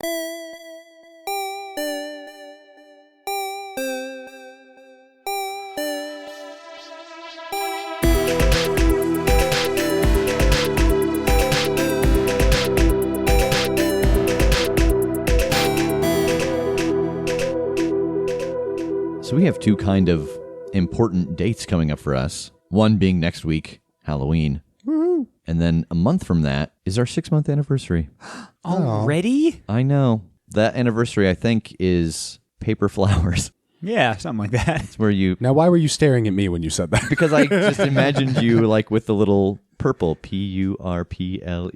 So we have two kind of important dates coming up for us. One being next week, Halloween. Woo-hoo. And then a month from that is our 6-month anniversary. Already? I know. That anniversary, I think, is paper flowers. Yeah, something like that. It's where you... Now, why were you staring at me when you said that? Because I just imagined you like with the little purple, Purple.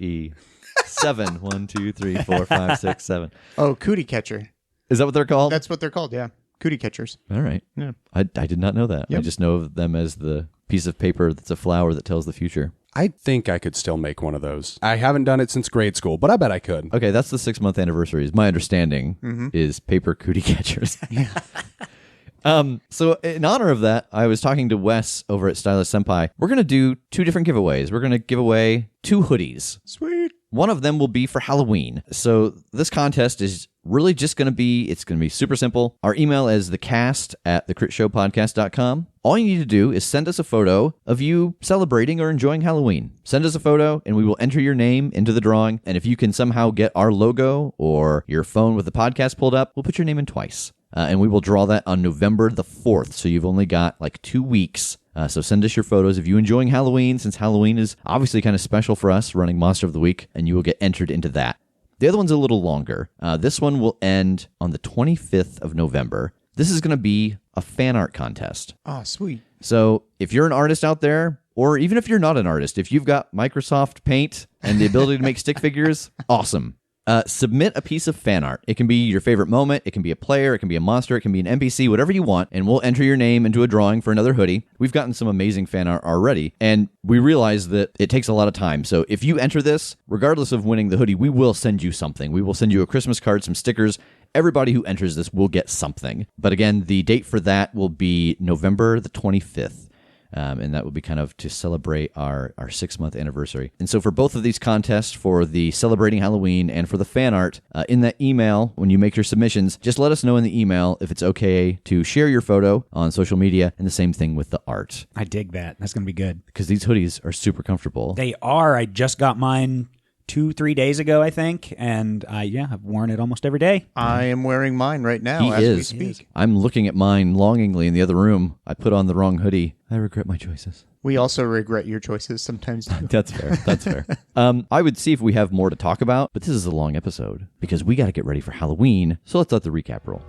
7. 1, 2, 3, 4, 5, 6, 7. Oh, cootie catcher. Is that what they're called? That's what they're called, yeah. Cootie catchers. All right. Yeah. I did not know that. Yep. I just know of them as the piece of paper that's a flower that tells the future. I think I could still make one of those. I haven't done it since grade school, but I bet I could. Okay, that's the 6-month anniversary. My understanding is paper cootie catchers. So in honor of that, I was talking to Wes over at Stylist Senpai. We're going to do 2 different giveaways. We're going to give away 2 hoodies. Sweet. One of them will be for Halloween. So this contest is really just going to be super simple. Our email is thecast@theCritshowpodcast.com. All you need to do is send us a photo of you celebrating or enjoying Halloween. Send us a photo and we will enter your name into the drawing. And if you can somehow get our logo or your phone with the podcast pulled up, we'll put your name in twice. And we will draw that on November the 4th. So you've only got like 2 weeks. So send us your photos of you enjoying Halloween, since Halloween is obviously kind of special for us, running Monster of the Week, and you will get entered into that. The other one's a little longer. This one will end on the 25th of November. This is going to be a fan art contest. Oh, sweet. So if you're an artist out there, or even if you're not an artist, if you've got Microsoft Paint and the ability to make stick figures, awesome. Submit a piece of fan art. It can be your favorite moment. It can be a player. It can be a monster. It can be an NPC, whatever you want. And we'll enter your name into a drawing for another hoodie. We've gotten some amazing fan art already. And we realize that it takes a lot of time. So if you enter this, regardless of winning the hoodie, we will send you something. We will send you a Christmas card, some stickers. Everybody who enters this will get something. But again, the date for that will be November the 25th. And that will be kind of to celebrate our 6-month anniversary. And so for both of these contests, for the Celebrating Halloween and for the fan art, in that email, when you make your submissions, just let us know in the email if it's okay to share your photo on social media, and the same thing with the art. I dig that. That's going to be good. Because these hoodies are super comfortable. They are. I just got mine 2-3 days ago, I think, and I've worn it almost every day. I am wearing mine right now we speak. I'm looking at mine longingly in the other room. I put on the wrong hoodie. I regret my choices. We also regret your choices sometimes. That's fair. That's fair. I would see if we have more to talk about, but this is a long episode because we got to get ready for Halloween. So let's let the recap roll.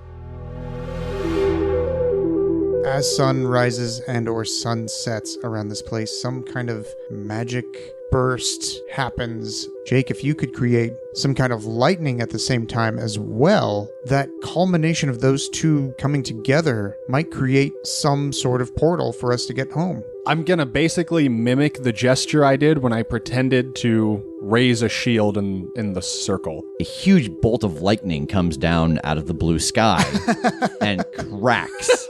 As sun rises and or sun sets around this place, some kind of magic burst happens. Jake, if you could create some kind of lightning at the same time as well, that culmination of those two coming together might create some sort of portal for us to get home. I'm going to basically mimic the gesture I did when I pretended to raise a shield in the circle. A huge bolt of lightning comes down out of the blue sky and cracks.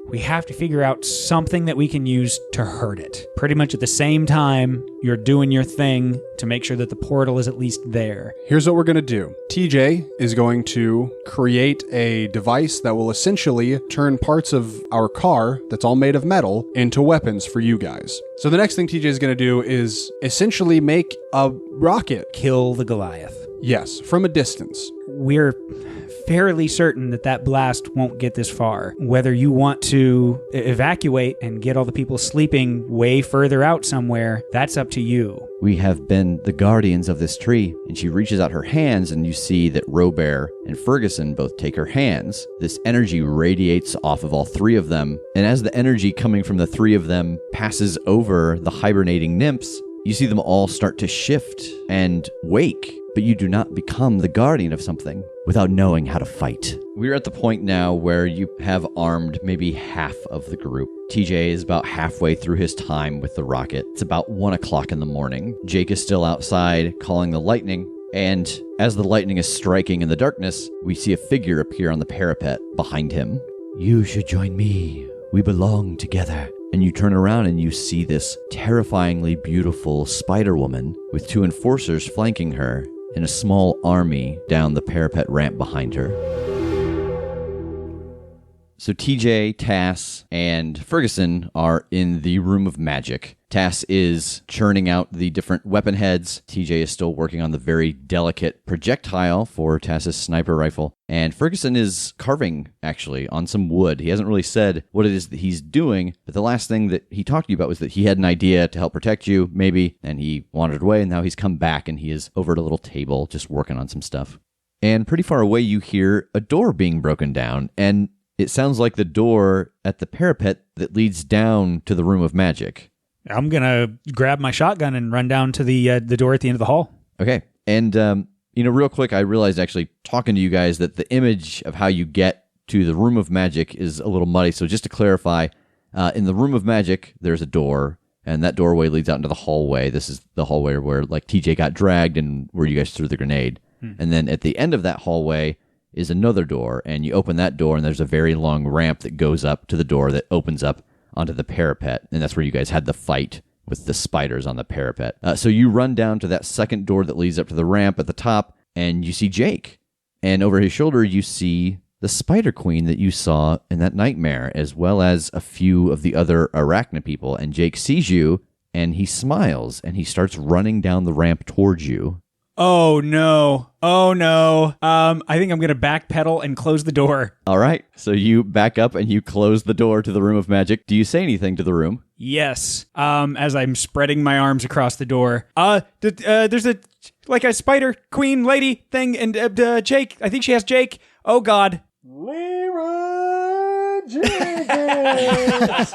We have to figure out something that we can use to hurt it. Pretty much at the same time, you're doing your thing to make sure that the portal is at least there. Here's what we're going to do. TJ is going to create a device that will essentially turn parts of our car that's all made of metal into weapons for you guys. So the next thing TJ is going to do is essentially make a rocket. Kill the Goliath. Yes, from a distance. We're fairly certain that blast won't get this far. Whether you want to evacuate and get all the people sleeping way further out somewhere, that's up to you. We have been the guardians of this tree. And she reaches out her hands and you see that Robert and Ferguson both take her hands. This energy radiates off of all 3 of them. And as the energy coming from the 3 of them passes over the hibernating nymphs, you see them all start to shift and wake. But you do not become the guardian of something without knowing how to fight. We're at the point now where you have armed maybe half of the group. TJ is about halfway through his time with the rocket. It's about 1 o'clock in the morning. Jake is still outside calling the lightning. And as the lightning is striking in the darkness, we see a figure appear on the parapet behind him. You should join me. We belong together. And you turn around and you see this terrifyingly beautiful spider woman with 2 enforcers flanking her. and a small army down the parapet ramp behind her. So TJ, Tass, and Ferguson are in the room of magic. Tass is churning out the different weapon heads. TJ is still working on the very delicate projectile for Tass's sniper rifle. And Ferguson is carving, actually, on some wood. He hasn't really said what it is that he's doing, but the last thing that he talked to you about was that he had an idea to help protect you, maybe, and he wandered away, and now he's come back, and he is over at a little table just working on some stuff. And pretty far away, you hear a door being broken down, and it sounds like the door at the parapet that leads down to the room of magic. I'm going to grab my shotgun and run down to the door at the end of the hall. Okay. And, real quick, I realized actually talking to you guys that the image of how you get to the room of magic is a little muddy. So just to clarify, in the room of magic, there's a door, and that doorway leads out into the hallway. This is the hallway where, like, TJ got dragged and where you guys threw the grenade. And then at the end of that hallway is another door, and you open that door, and there's a very long ramp that goes up to the door that opens up onto the parapet, and that's where you guys had the fight with the spiders on the parapet. So you run down to that second door that leads up to the ramp at the top, and you see Jake. And over his shoulder, you see the Spider Queen that you saw in that nightmare, as well as a few of the other Arachna people. And Jake sees you, and he smiles, and he starts running down the ramp towards you. Oh, no. Oh, no. I think I'm going to backpedal and close the door. All right. So you back up and you close the door to the room of magic. Do you say anything to the room? Yes. As I'm spreading my arms across the door. There's a spider queen lady thing, and Jake. I think she has Jake. Oh, God. Leroy Jenkins.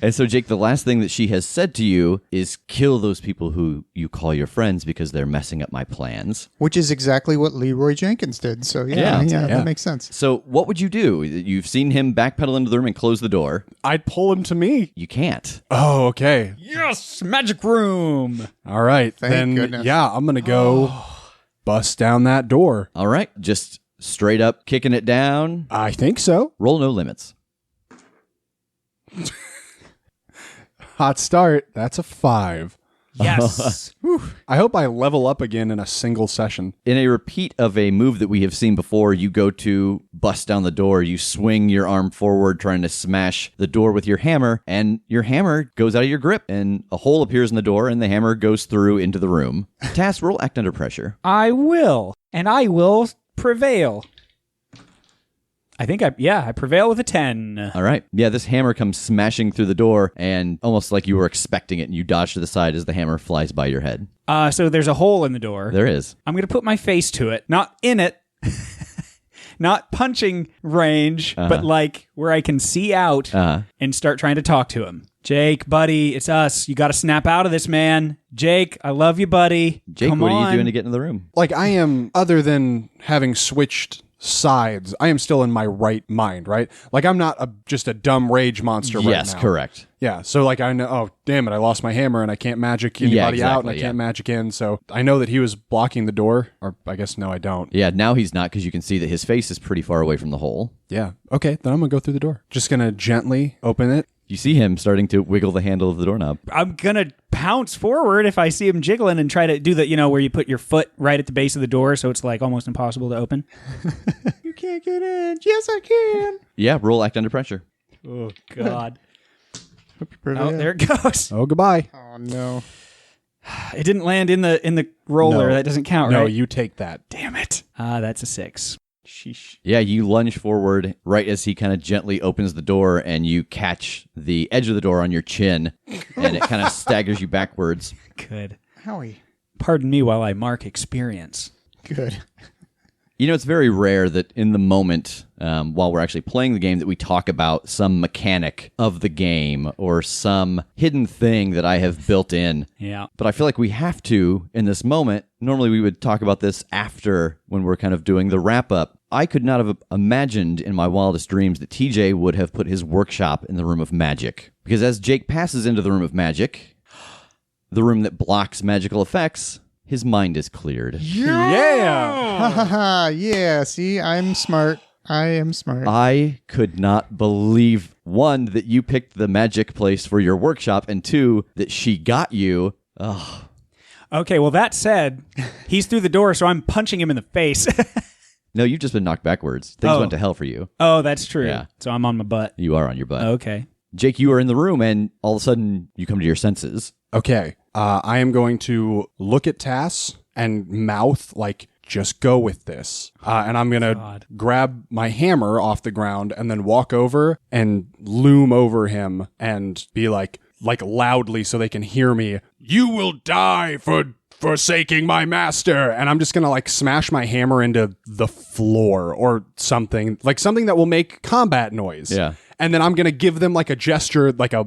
And so, Jake, the last thing that she has said to you is kill those people who you call your friends because they're messing up my plans. Which is exactly what Leroy Jenkins did. So, yeah, that makes sense. So what would you do? You've seen him backpedal into the room and close the door. I'd pull him to me. You can't. Oh, okay. Yes, magic room. All right. Thank goodness. Yeah, I'm going to go bust down that door. All right. Just straight up kicking it down. I think so. Roll no limits. Hot start. That's a 5. Yes. I hope I level up again in a single session. In a repeat of a move that we have seen before, you go to bust down the door. You swing your arm forward, trying to smash the door with your hammer, and your hammer goes out of your grip, and a hole appears in the door, and the hammer goes through into the room. Tass, roll act under pressure. I will. And I will prevail. I think I prevail with a 10. All right. Yeah, this hammer comes smashing through the door, and almost like you were expecting it, and you dodge to the side as the hammer flies by your head. So there's a hole in the door. There is. I'm going to put my face to it. Not in it. Not punching range, but like where I can see out and start trying to talk to him. Jake, buddy, it's us. You got to snap out of this, man. Jake, I love you, buddy. Jake, Come what on. are you doing to get in the room? Like, I am, other than having switched sides, I am still in my right mind, right? Like, I'm not just a dumb rage monster right now. Yes, correct. Yeah, so like I know, oh, damn it, I lost my hammer and I can't magic anybody out and I can't magic in, so I know that he was blocking the door, or I guess no, I don't. Yeah, now he's not because you can see that his face is pretty far away from the hole. Yeah, okay, then I'm going to go through the door. Just going to gently open it. You see him starting to wiggle the handle of the doorknob. I'm going to pounce forward if I see him jiggling and try to do the, where you put your foot right at the base of the door so it's like almost impossible to open. You can't get in. Yes, I can. Yeah, roll act under pressure. Oh, God. Hope you prevail. Oh, there it goes. Oh, goodbye. Oh, no. It didn't land in the roller. No. That doesn't count, No, right? you take that. Damn it. That's a 6. Sheesh. Yeah, you lunge forward right as he kind of gently opens the door, and you catch the edge of the door on your chin, and it kind of staggers you backwards. Good. Howie. Pardon me while I mark experience. Good. It's very rare that in the moment, while we're actually playing the game, that we talk about some mechanic of the game or some hidden thing that I have built in. Yeah. But I feel like we have to in this moment. Normally we would talk about this after, when we're kind of doing the wrap-up. I could not have imagined in my wildest dreams that TJ would have put his workshop in the room of magic. Because as Jake passes into the room of magic, the room that blocks magical effects, his mind is cleared. Yeah! Yeah, see, I'm smart. I am smart. I could not believe, one, that you picked the magic place for your workshop, and two, that she got you. Ugh. Okay, well, that said, he's through the door, so I'm punching him in the face. No, you've just been knocked backwards. Things went to hell for you. Oh, that's true. Yeah. So I'm on my butt. You are on your butt. Okay. Jake, you are in the room, and all of a sudden, you come to your senses. Okay. I am going to look at Tass and mouth, like, just go with this. And I'm going to grab my hammer off the ground and then walk over and loom over him and be like loudly so they can hear me. You will die for forsaking my master. And I'm just going to like smash my hammer into the floor or something, like something that will make combat noise. Yeah. And then I'm going to give them like a gesture, like a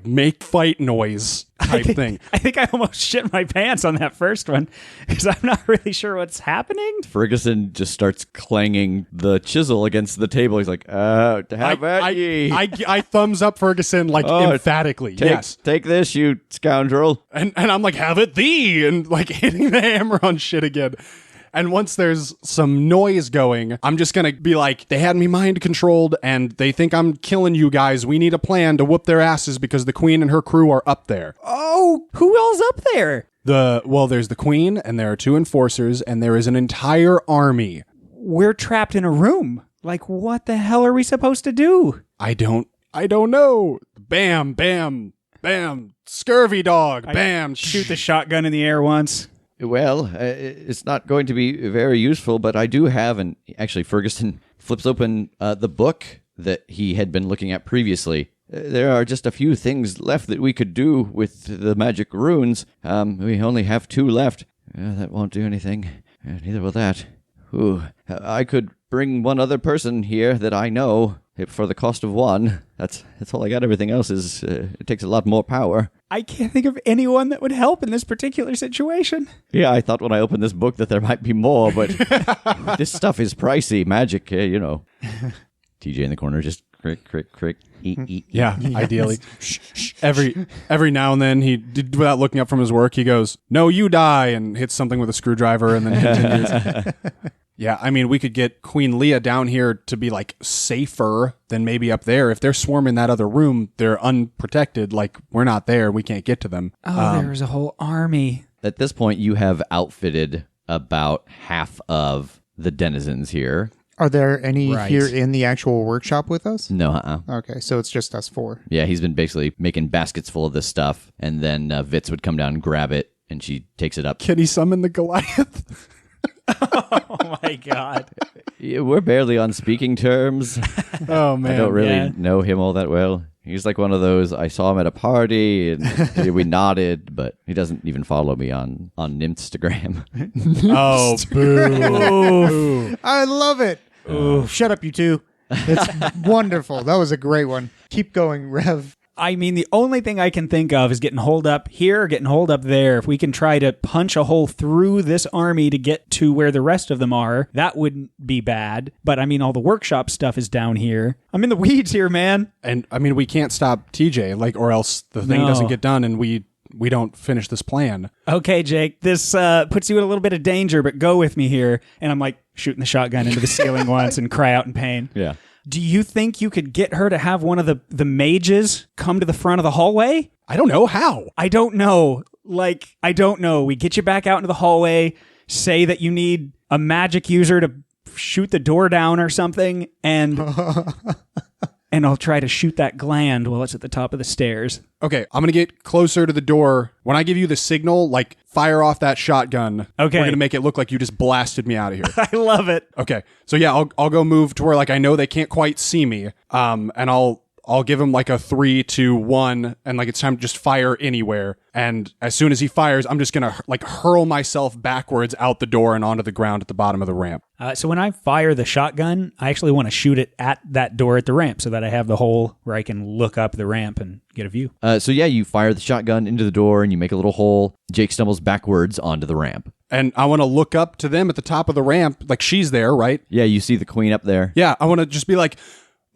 make fight noise type thing. I think I almost shit my pants on that first one because I'm not really sure what's happening. Ferguson just starts clanging the chisel against the table. He's like, have at ye. I thumbs up Ferguson like emphatically. Yes. Take this, you scoundrel. And I'm like, have it thee, and like hitting the hammer on shit again. And once there's some noise going, I'm just going to be like, they had me mind controlled and they think I'm killing you guys. We need a plan to whoop their asses because the queen and her crew are up there. Oh, who else up there? There's the queen and there are 2 enforcers and there is an entire army. We're trapped in a room. Like, what the hell are we supposed to do? I don't know. Bam, bam, bam. Scurvy dog. Bam. Shoot the shotgun in the air once. Well, it's not going to be very useful, but I do have, and actually Ferguson flips open the book that he had been looking at previously. There are just a few things left that we could do with the magic runes. We only have 2 left. That won't do anything. Neither will that. Ooh, I could bring one other person here that I know for the cost of 1. That's all I got. Everything else is it takes a lot more power. I can't think of anyone that would help in this particular situation. Yeah, I thought when I opened this book that there might be more, but this stuff is pricey. Magic, you know. TJ in the corner just crick. Eat. Yeah, ideally. Every now and then, without looking up from his work, he goes, "No, you die," and hits something with a screwdriver and then continues. Yeah, I mean, we could get Queen Leah down here to be, like, safer than maybe up there. If they're swarming that other room, they're unprotected. Like, we're not there. We can't get to them. Oh, there's a whole army. At this point, you have outfitted about half of the denizens here. Are there any here in the actual workshop with us? No, Okay, so it's just us 4. Yeah, he's been basically making baskets full of this stuff, and then Vitz would come down and grab it, and she takes it up. Can he summon the Goliath? Oh my God. Yeah, we're barely on speaking terms. Oh, man. I don't really know him all that well. He's like one of those, I saw him at a party, and we nodded, but he doesn't even follow me on Nymphstagram. Oh, boo. I love it. Shut up, you 2. It's wonderful. That was a great one. Keep going, Rev. I mean, the only thing I can think of is getting holed up here or getting holed up there. If we can try to punch a hole through this army to get to where the rest of them are, that wouldn't be bad. But I mean, all the workshop stuff is down here. I'm in the weeds here, man. And I mean, we can't stop TJ, like, or else the thing doesn't get done and we don't finish this plan. Okay, Jake, this puts you in a little bit of danger, but go with me here. And I'm like shooting the shotgun into the ceiling once and cry out in pain. Yeah. Do you think you could get her to have one of the mages come to the front of the hallway? I don't know how. I don't know. I don't know. We get you back out into the hallway, say that you need a magic user to shoot the door down or something, and I'll try to shoot that gland while it's at the top of the stairs. Okay, I'm going to get closer to the door. When I give you the signal, like, fire off that shotgun. Okay. We're going to make it look like you just blasted me out of here. I love it. Okay. So yeah, I'll go move to where, like, I know they can't quite see me. And I'll give him like a 3, 2, 1, and like it's time to just fire anywhere. And as soon as he fires, I'm just gonna like hurl myself backwards out the door and onto the ground at the bottom of the ramp. So when I fire the shotgun, I actually want to shoot it at that door at the ramp so that I have the hole where I can look up the ramp and get a view. So yeah, you fire the shotgun into the door and you make a little hole. Jake stumbles backwards onto the ramp. And I want to look up to them at the top of the ramp, like she's there, right? Yeah, you see the queen up there. Yeah, I want to just be like,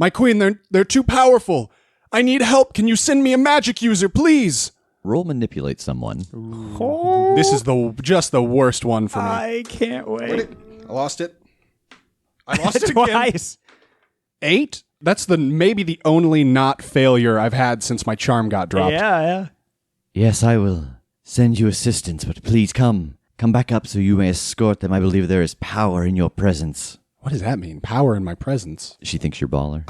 my queen, they're too powerful. I need help. Can you send me a magic user, please? Roll manipulate someone. Oh, This is just the worst one for me. I can't wait. I lost it. I lost it again. Twice. 8? That's maybe the only not failure I've had since my charm got dropped. Yeah. Yes, I will send you assistance, but please come. Come back up so you may escort them. I believe there is power in your presence. What does that mean? Power in my presence? She thinks you're baller.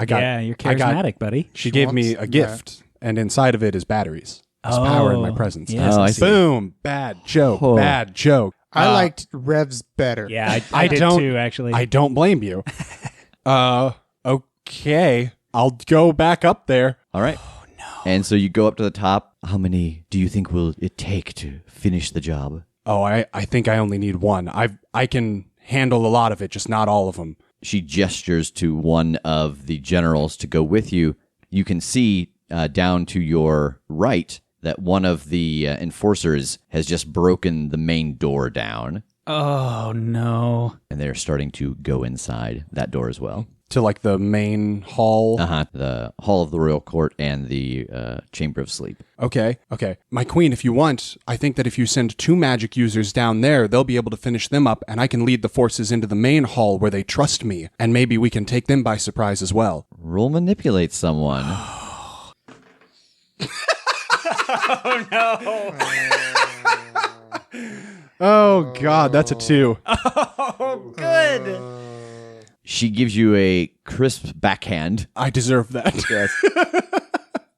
You're charismatic, buddy. She gave me a gift, and inside of it is batteries. There's power in my presence. Yes, I see. Boom. Bad joke. Bad joke. I liked Rev's better. Yeah, I did too, actually. I don't blame you. Okay. I'll go back up there. All right. Oh, no. And so you go up to the top. How many do you think will it take to finish the job? Oh, I think I only need one. I can handle a lot of it, just not all of them. She gestures to one of the generals to go with you. You can see down to your right that one of the enforcers has just broken the main door down. Oh, no. And they're starting to go inside that door as well. To like the main hall. The Hall of the Royal Court and the Chamber of Sleep. Okay. My queen, if you want, I think that if you send 2 magic users down there, they'll be able to finish them up, and I can lead the forces into the main hall where they trust me, and maybe we can take them by surprise as well. Roll manipulate someone. Oh, no. Oh, God, that's a 2. Oh, good. She gives you a crisp backhand. I deserve that. Yes.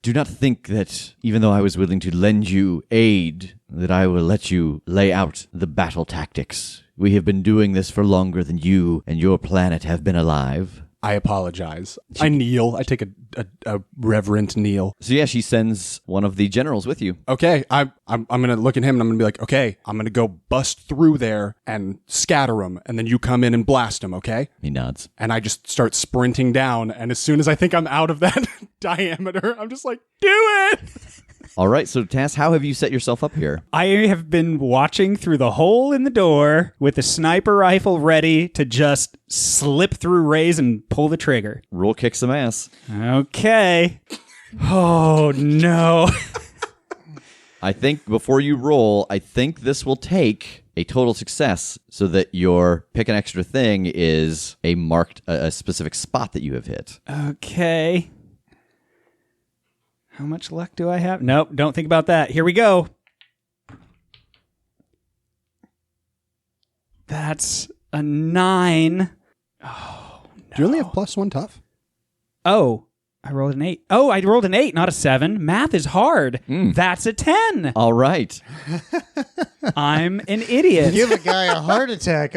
Do not think that even though I was willing to lend you aid, that I will let you lay out the battle tactics. We have been doing this for longer than you and your planet have been alive. I apologize. I kneel. I take a reverent kneel. So yeah, she sends one of the generals with you. Okay, I'm gonna look at him and I'm gonna be like, okay, I'm gonna go bust through there and scatter them, and then you come in and blast them, okay? He nods. And I just start sprinting down, and as soon as I think I'm out of that diameter, I'm just like, do it! All right, so Tass, how have you set yourself up here? I have been watching through the hole in the door with a sniper rifle ready to just slip through Ray's and pull the trigger. Roll kick some ass. Okay. Oh, no. I think before you roll, I think this will take a total success so that your pick an extra thing is a specific spot that you have hit. Okay. How much luck do I have? Nope, don't think about that. Here we go. That's a 9. Oh, no. Do you only have +1 tough? Oh, I rolled an 8. Oh, I rolled an 8, not a 7. Math is hard. That's a 10. All right. I'm an idiot. Give a guy a heart attack.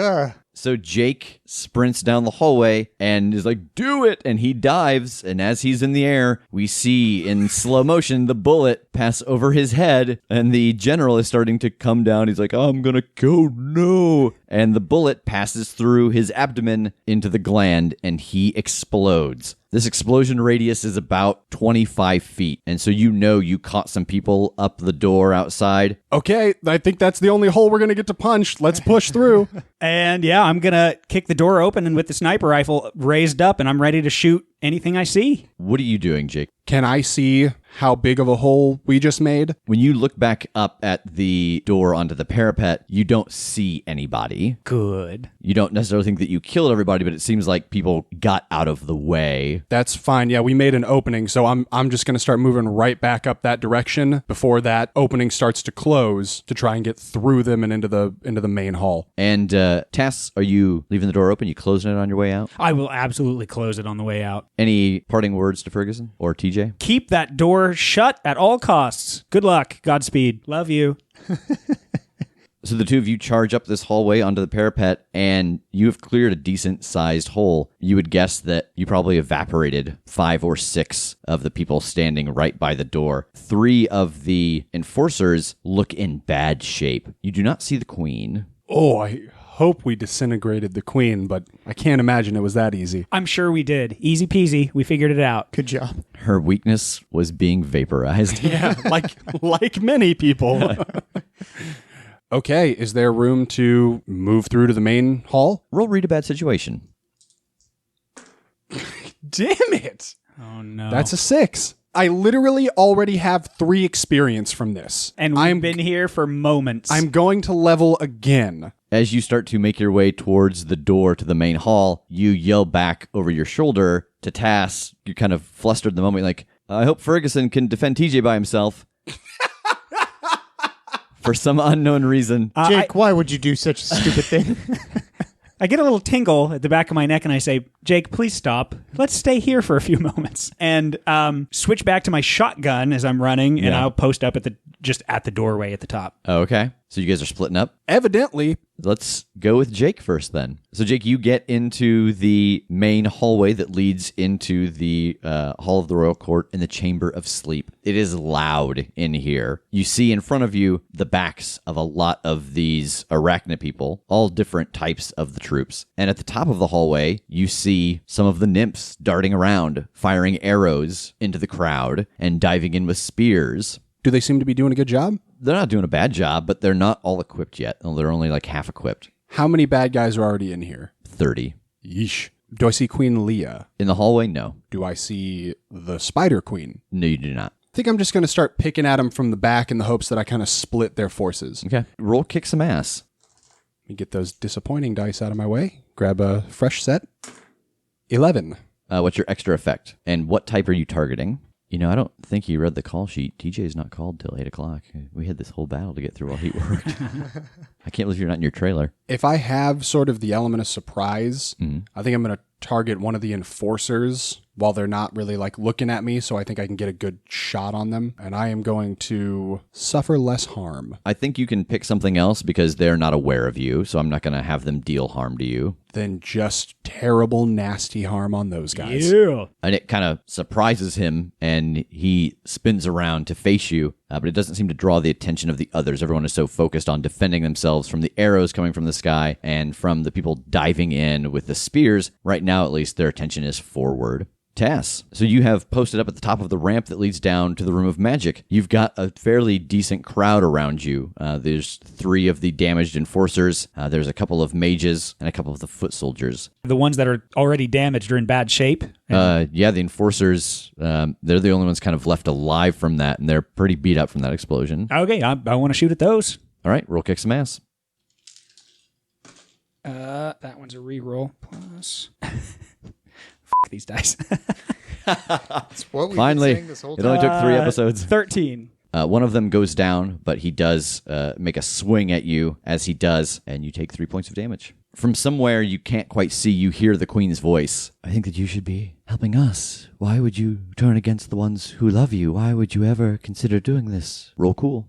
So Jake sprints down the hallway and is like, do it! And he dives, and as he's in the air, we see in slow motion the bullet pass over his head, and the general is starting to come down. He's like, I'm gonna go, no! And the bullet passes through his abdomen into the gland, and he explodes. This explosion radius is about 25 feet, and so you caught some people up the door outside. Okay, I think that's the only hole we're going to get to punch. Let's push through. And yeah, I'm going to kick the door open and with the sniper rifle raised up, and I'm ready to shoot anything I see. What are you doing, Jake? Can I see how big of a hole we just made? When you look back up at the door onto the parapet, you don't see anybody. Good. You don't necessarily think that you killed everybody, but it seems like people got out of the way. That's fine. Yeah, we made an opening, so I'm just going to start moving right back up that direction before that opening starts to close to try and get through them and into the main hall. And Tass, are you leaving the door open? You closing it on your way out? I will absolutely close it on the way out. Any parting words to Ferguson or TJ? Keep that door shut at all costs. Good luck. Godspeed. Love you. So the two of you charge up this hallway onto the parapet, and you have cleared a decent-sized hole. You would guess that you probably evaporated 5 or 6 of the people standing right by the door. 3 of the enforcers look in bad shape. You do not see the queen. Oh, I hope we disintegrated the queen, but I can't imagine it was that easy. I'm sure we did. Easy peasy. We figured it out. Good job. Her weakness was being vaporized. Yeah, like many people. Okay, is there room to move through to the main hall? Roll read a bad situation. Damn it! Oh, no. That's a 6. I literally already have 3 experience from this. And we've been here for moments. I'm going to level again. As you start to make your way towards the door to the main hall, you yell back over your shoulder to Tass. You're kind of flustered in the moment, like, I hope Ferguson can defend TJ by himself. For some unknown reason. Jake, why would you do such a stupid thing? I get a little tingle at the back of my neck and I say, Jake, please stop. Let's stay here for a few moments. And switch back to my shotgun as I'm running, and I'll post up just at the doorway at the top. Oh, okay. So you guys are splitting up? Evidently. Let's go with Jake first then. So Jake, you get into the main hallway that leads into the Hall of the Royal Court in the Chamber of Sleep. It is loud in here. You see in front of you the backs of a lot of these arachnid people, all different types of the troops. And at the top of the hallway, you see some of the nymphs darting around, firing arrows into the crowd and diving in with spears. Do they seem to be doing a good job? They're not doing a bad job, but they're not all equipped yet. They're only like half equipped. How many bad guys are already in here? 30. Yeesh. Do I see Queen Leah? In the hallway? No. Do I see the Spider Queen? No, you do not. I think I'm just going to start picking at them from the back in the hopes that I kind of split their forces. Okay. Roll kick some ass. Let me get those disappointing dice out of my way. Grab a fresh set. 11. What's your extra effect? And what type are you targeting? You know, I don't think you read the call sheet. TJ's not called till 8 o'clock. We had this whole battle to get through while he worked. I can't believe you're not in your trailer. If I have sort of the element of surprise, I think I'm going to target one of the enforcers while they're not really like looking at me, so I think I can get a good shot on them, and I am going to suffer less harm. I think you can pick something else because they're not aware of you, so I'm not going to have them deal harm to you. Then just terrible, nasty harm on those guys. Yeah. And it kind of surprises him, and he spins around to face you, but it doesn't seem to draw the attention of the others. Everyone is so focused on defending themselves from the arrows coming from the sky and from the people diving in with the spears. Right now, at least, their attention is forward. Tass, so you have posted up at the top of the ramp that leads down to the Room of Magic. You've got a fairly decent crowd around you. There's 3 of the damaged enforcers. There's a couple of mages and a couple of the foot soldiers. The ones that are already damaged are in bad shape. The enforcers, they're the only ones kind of left alive from that, and they're pretty beat up from that explosion. Okay, I want to shoot at those. All right, roll kick some ass. That one's a reroll plus... these dice. That's what we've Finally, been saying this whole it time. only took 3 episodes. 13. One of them goes down, but he does make a swing at you as he does, and you take 3 points of damage. From somewhere you can't quite see, you hear the queen's voice. I think that you should be helping us. Why would you turn against the ones who love you? Why would you ever consider doing this? Roll cool.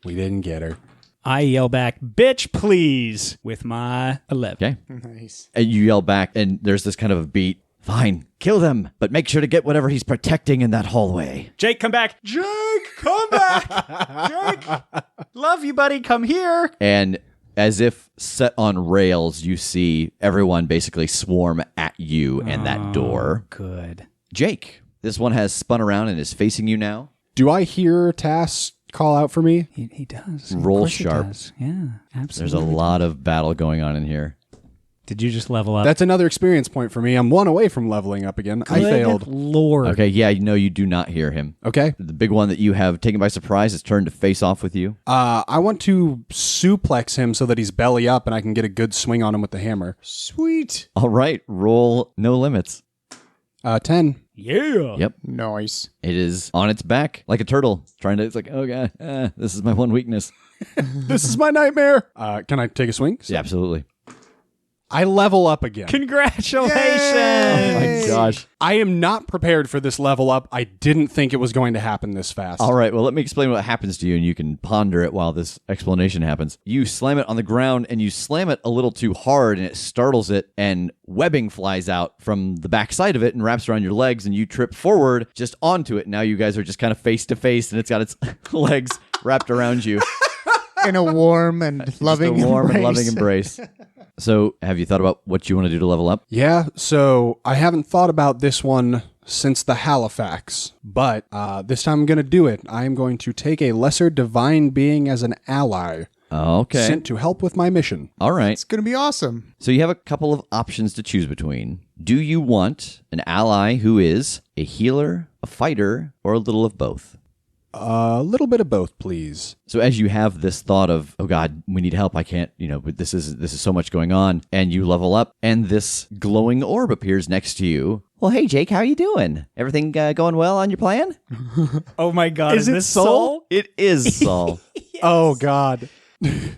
We didn't get her. I yell back, bitch, please, with my 11. Okay. Nice. And you yell back, and there's this kind of a beat. Fine, kill them, but make sure to get whatever he's protecting in that hallway. Jake, come back. Jake, come back. Jake, love you, buddy. Come here. And as if set on rails, you see everyone basically swarm at you and that door. Good. Jake, this one has spun around and is facing you now. Do I hear Tass call out for me? He does. Roll Of course he sharp. does. Yeah, absolutely. There's a lot of battle going on in here. Did you just level up? That's another experience point for me. I'm 1 away from leveling up again. I Good failed. Lord. Okay, yeah, no, you do not hear him. Okay. The big one that you have taken by surprise is turned to face off with you. I want to suplex him so that he's belly up and I can get a good swing on him with the hammer. Sweet. All right, roll no limits. 10. Yeah. Yep. Nice. It is on its back like a turtle, it's like, oh god, this is my one weakness. This is my nightmare. Can I take a swing? Yeah, absolutely. I level up again. Congratulations. Oh my gosh. I am not prepared for this level up. I didn't think it was going to happen this fast. All right, well, let me explain what happens to you, and you can ponder it while this explanation happens. You slam it on the ground, and you slam it a little too hard, and it startles it, and webbing flies out from the back side of it and wraps around your legs, and you trip forward just onto it. Now you guys are just kind of face to face, and it's got its legs wrapped around you. In a warm and loving Just a warm embrace. and loving embrace. So, have you thought about what you want to do to level up? Yeah, so I haven't thought about this one since the Halifax, but this time I'm going to do it. I am going to take a lesser divine being as an ally. Okay. Sent to help with my mission. All right. It's going to be awesome. So you have a couple of options to choose between. Do you want an ally who is a healer, a fighter, or a little of both? A little bit of both, please. So as you have this thought of, oh God, we need help, I can't, but this is so much going on, and you level up, and this glowing orb appears next to you. Well, hey, Jake, how are you doing? Everything going well on your plan? Oh my God. Is it this Soul? It is Saul. Oh, God.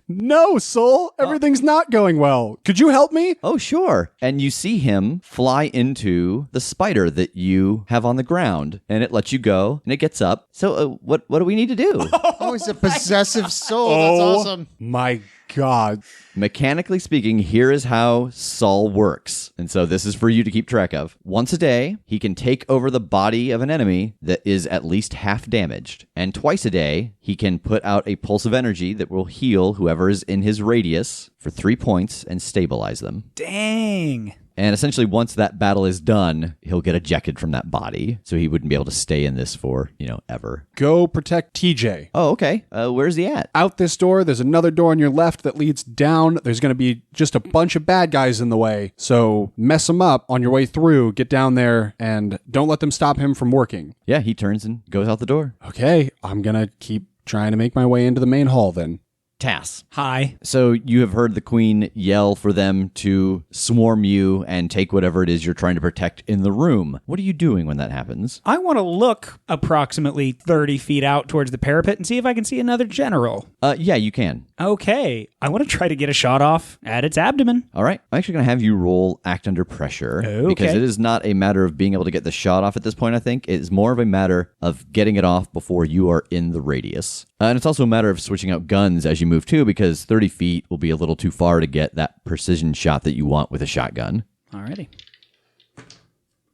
No, Soul. Everything's not going well. Could you help me? Oh, sure. And you see him fly into the spider that you have on the ground, and it lets you go, and it gets up. So what do we need to do? Oh, he's a possessive soul. That's awesome. My God. Mechanically speaking, here is how Saul works. And so this is for you to keep track of. Once a day, he can take over the body of an enemy that is at least half damaged. And twice a day, he can put out a pulse of energy that will heal whoever is in his radius for 3 points and stabilize them. Dang. And essentially, once that battle is done, he'll get ejected from that body. So he wouldn't be able to stay in this for, ever. Go protect TJ. Oh, okay. Where's he at? Out this door, there's another door on your left that leads down. There's going to be just a bunch of bad guys in the way. So mess them up on your way through. Get down there and don't let them stop him from working. Yeah, he turns and goes out the door. Okay, I'm going to keep trying to make my way into the main hall then. Tass. Hi. So you have heard the queen yell for them to swarm you and take whatever it is you're trying to protect in the room. What are you doing when that happens? I want to look approximately 30 feet out towards the parapet and see if I can see another general. Yeah, you can. Okay. I want to try to get a shot off at its abdomen. All right. I'm actually going to have you roll act under pressure. Okay. Because it is not a matter of being able to get the shot off at this point, I think. It is more of a matter of getting it off before you are in the radius. And it's also a matter of switching out guns as you move too, because 30 feet will be a little too far to get that precision shot that you want with a shotgun. Alrighty.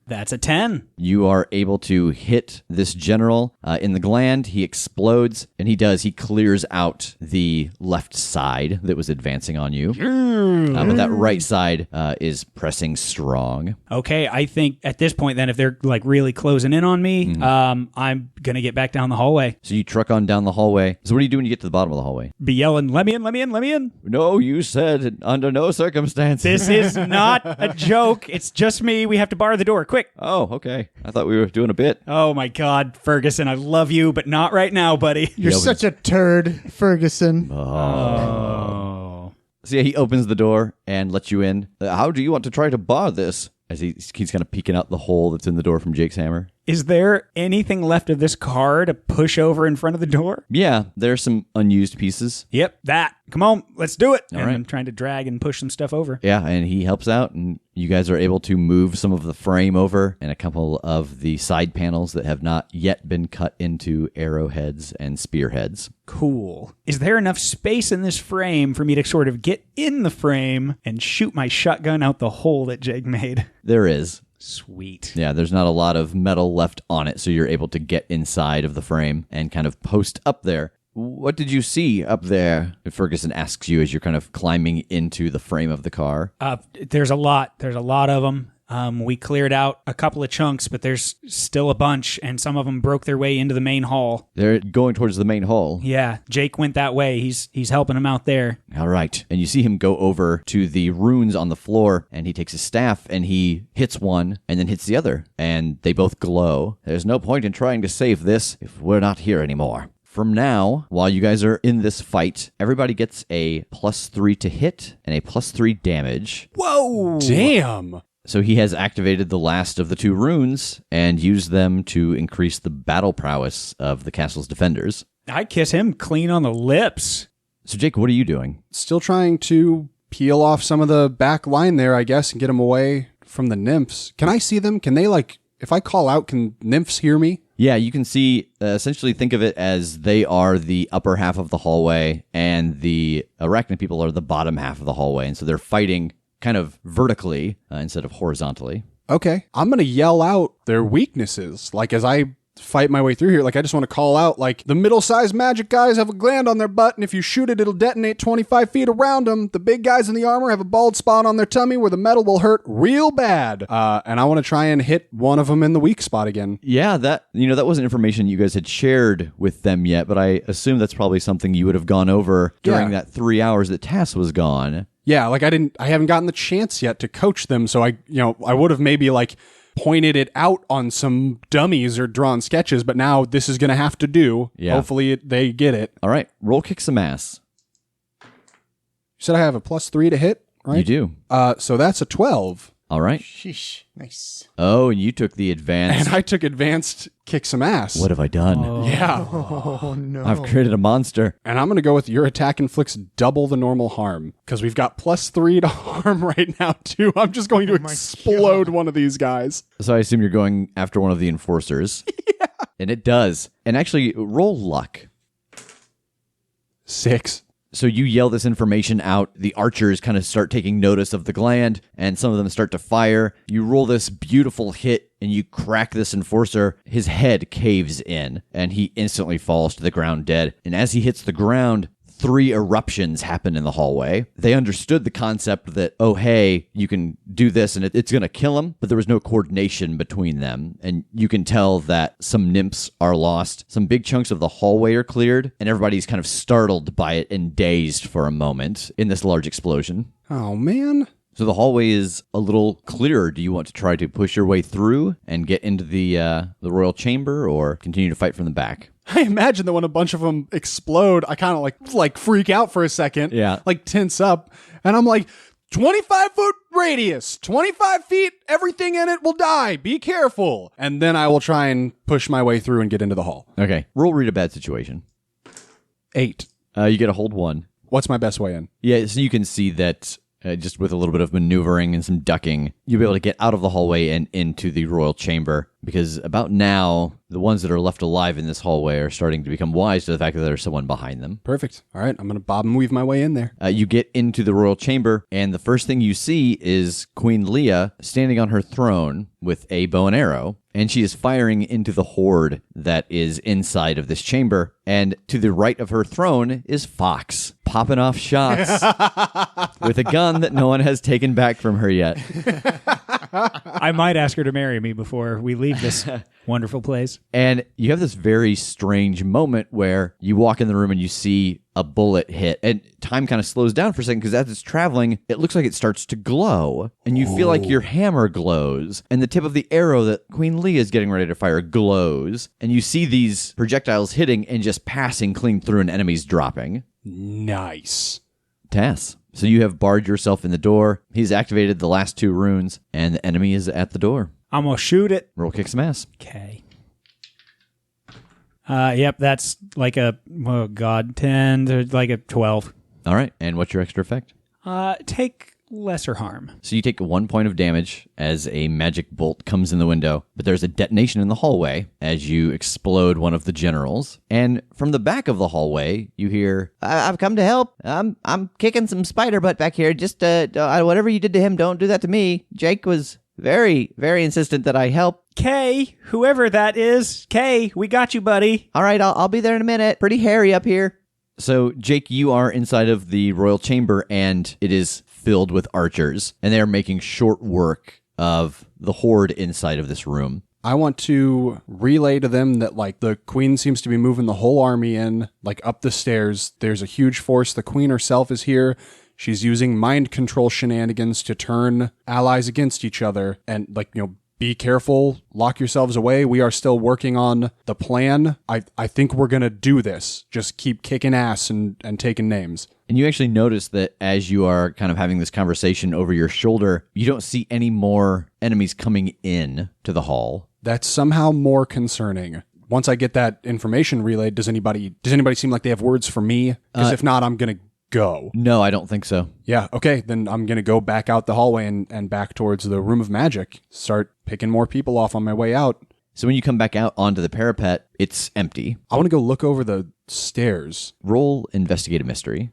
That's a 10. You are able to hit this general in the gland. He explodes, and he clears out the left side that was advancing on you. But that right side is pressing strong. Okay, I think at this point then, if they're like really closing in on me, I'm going to get back down the hallway. So you truck on down the hallway. So what do you do when you get to the bottom of the hallway? Be yelling, let me in, let me in, let me in. No, you said under no circumstances. This is not a joke. It's just me. We have to bar the door. Quick. Oh, okay. I thought we were doing a bit. Oh my God, Ferguson, I love you, but not right now, buddy. You're such a turd, Ferguson. Oh. So yeah, he opens the door and lets you in. How do you want to try to bar this? As he's kind of peeking out the hole that's in the door from Jake's hammer. Is there anything left of this car to push over in front of the door? Yeah, there's some unused pieces. Yep, that. Come on, let's do it. All and right. I'm trying to drag and push some stuff over. Yeah, and he helps out, and you guys are able to move some of the frame over and a couple of the side panels that have not yet been cut into arrowheads and spearheads. Cool. Is there enough space in this frame for me to sort of get in the frame and shoot my shotgun out the hole that Jake made? There is. Sweet. Yeah, there's not a lot of metal left on it, so you're able to get inside of the frame and kind of post up there. What did you see up there? Ferguson asks you as you're kind of climbing into the frame of the car. There's a lot. There's a lot of them. We cleared out a couple of chunks, but there's still a bunch, and some of them broke their way into the main hall. They're going towards the main hall. Yeah, Jake went that way. He's helping him out there. All right. And you see him go over to the runes on the floor, and he takes his staff, and he hits one, and then hits the other, and they both glow. There's no point in trying to save this if we're not here anymore. From now, while you guys are in this fight, everybody gets a +3 to hit and a +3 damage. Whoa! Damn! So he has activated the last of the 2 runes and used them to increase the battle prowess of the castle's defenders. I kiss him clean on the lips. So Jake, what are you doing? Still trying to peel off some of the back line there, I guess, and get them away from the nymphs. Can I see them? Can they, if I call out, can nymphs hear me? Yeah, you can see, essentially think of it as they are the upper half of the hallway and the arachnid people are the bottom half of the hallway. And so they're fighting kind of vertically instead of horizontally. Okay. I'm going to yell out their weaknesses. As I fight my way through here, I just want to call out, the middle-sized magic guys have a gland on their butt, and if you shoot it, it'll detonate 25 feet around them. The big guys in the armor have a bald spot on their tummy where the metal will hurt real bad. And I want to try and hit one of them in the weak spot again. Yeah, that wasn't information you guys had shared with them yet, but I assume that's probably something you would have gone over during that 3 hours that Tass was gone. Yeah, I haven't gotten the chance yet to coach them, so I would have maybe pointed it out on some dummies or drawn sketches, but now this is going to have to do. Yeah. Hopefully they get it. All right, roll kick some ass. You said I have a +3 to hit, right? You do. So that's a 12. All right. Sheesh. Nice. Oh, and you took the advanced. And I took advanced kick some ass. What have I done? Yeah. Oh, no. I've created a monster. And I'm going to go with your attack inflicts double the normal harm because we've got +3 to harm right now, too. I'm just going to my explode one of these guys. So I assume you're going after one of the enforcers. Yeah. And it does. And actually, roll luck. 6. So you yell this information out. The archers kind of start taking notice of the gland, and some of them start to fire. You roll this beautiful hit, and you crack this enforcer. His head caves in, and he instantly falls to the ground dead. And as he hits the ground, 3 eruptions happen in the hallway. They understood the concept that, oh, hey, you can do this and it's going to kill him, but there was no coordination between them. And you can tell that some nymphs are lost. Some big chunks of the hallway are cleared, and everybody's kind of startled by it and dazed for a moment in this large explosion. Oh, man. So the hallway is a little clearer. Do you want to try to push your way through and get into the royal chamber, or continue to fight from the back? I imagine that when a bunch of them explode, I kind of like freak out for a second. Yeah. Like tense up. And I'm like, 25-foot radius, 25 feet, everything in it will die. Be careful. And then I will try and push my way through and get into the hall. Okay. Roll read a bad situation. 8. You get a hold 1. What's my best way in? Yeah, so you can see that just with a little bit of maneuvering and some ducking, you'll be able to get out of the hallway and into the royal chamber, because about now, the ones that are left alive in this hallway are starting to become wise to the fact that there's someone behind them. Perfect. All right, I'm going to bob and weave my way in there. You get into the royal chamber, and the first thing you see is Queen Leah standing on her throne with a bow and arrow, and she is firing into the horde that is inside of this chamber. And to the right of her throne is Fox, popping off shots with a gun that no one has taken back from her yet. I might ask her to marry me before we leave this wonderful place. And you have this very strange moment where you walk in the room and you see a bullet hit, and time kind of slows down for a second, because as it's traveling, it looks like it starts to glow, and you feel like your hammer glows, and the tip of the arrow that Queen Leah is getting ready to fire glows, and you see these projectiles hitting and just passing clean through, and enemies dropping. Nice. Tass. So you have barred yourself in the door. He's activated the last 2 runes, and the enemy is at the door. I'm going to shoot it. Roll kick some ass. Okay. Yep, that's like a, 10, or like a 12. All right, and what's your extra effect? Take lesser harm. So you take 1 point of damage as a magic bolt comes in the window, but there's a detonation in the hallway as you explode one of the generals. And from the back of the hallway, you hear, I've come to help. I'm kicking some spider butt back here. Just whatever you did to him, don't do that to me. Jake was very, very insistent that I help. Kay, whoever that is, Kay, we got you, buddy. All right, I'll be there in a minute. Pretty hairy up here. So, Jake, you are inside of the royal chamber, and it is filled with archers, and they are making short work of the horde inside of this room. I want to relay to them that, like, the queen seems to be moving the whole army in, like, up the stairs. There's a huge force. The queen herself is here. She's using mind control shenanigans to turn allies against each other, and, like, be careful, lock yourselves away. We are still working on the plan. I think we're going to do this. Just keep kicking ass and taking names. And you actually notice that as you are kind of having this conversation over your shoulder, you don't see any more enemies coming in to the hall. That's somehow more concerning. Once I get that information relayed, does anybody seem like they have words for me? Because if not, I'm going to go. No, I don't think so. Yeah, okay, then I'm going to go back out the hallway and back towards the room of magic. Start picking more people off on my way out. So when you come back out onto the parapet, it's empty. I want to go look over the stairs. Roll investigate a mystery.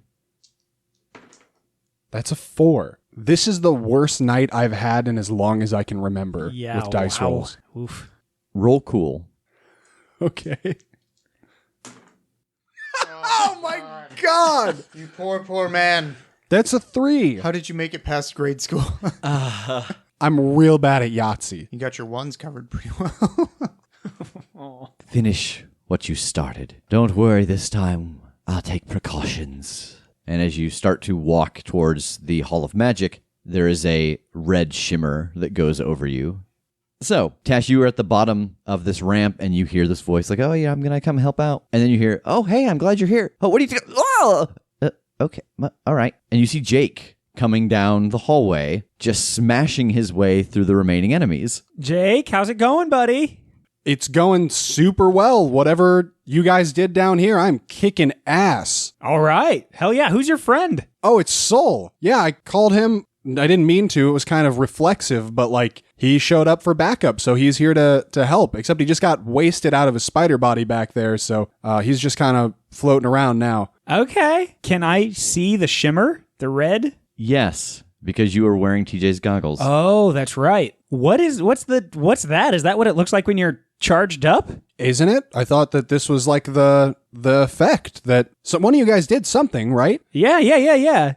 That's a 4. This is the worst night I've had in as long as I can remember Yeah, with dice wow. rolls. Oof. Roll cool. Okay. Oh my God! You poor man. That's a 3. How did you make it past grade school? I'm real bad at Yahtzee. You got your ones covered pretty well. Finish what you started. Don't worry this time. I'll take precautions. And as you start to walk towards the Hall of Magic, there is a red shimmer that goes over you. So, Tash, you are at the bottom of this ramp, and you hear this voice like, oh, yeah, I'm going to come help out. And then you hear, oh, hey, I'm glad you're here. Oh, what are you doing? Oh! Okay, all right. And you see Jake coming down the hallway, just smashing his way through the remaining enemies. Jake, how's it going, buddy? It's going super well. Whatever you guys did down here, I'm kicking ass. All right. Hell yeah. Who's your friend? Oh, it's Soul. Yeah, I called him. I didn't mean to. It was kind of reflexive, but like he showed up for backup, so he's here to help. Except he just got wasted out of his spider body back there, so he's just kind of floating around now. Okay. Can I see the shimmer? The red? Yes, because you are wearing TJ's goggles. Oh, that's right. What's that? Is that what it looks like when you're charged up? Isn't it? I thought that this was like the effect that one of you guys did something, right? Yeah.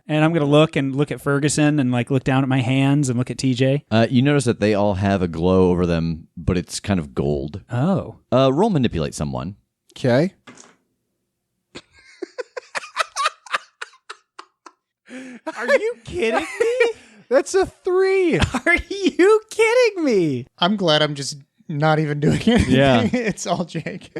And I'm going to look at Ferguson and like look down at my hands and look at TJ. You notice that they all have a glow over them, but it's kind of gold. Oh. Roll manipulate someone. Okay. Are you kidding me? That's a 3. Are you kidding me? I'm glad I'm just not even doing anything. Yeah. It's all Jake.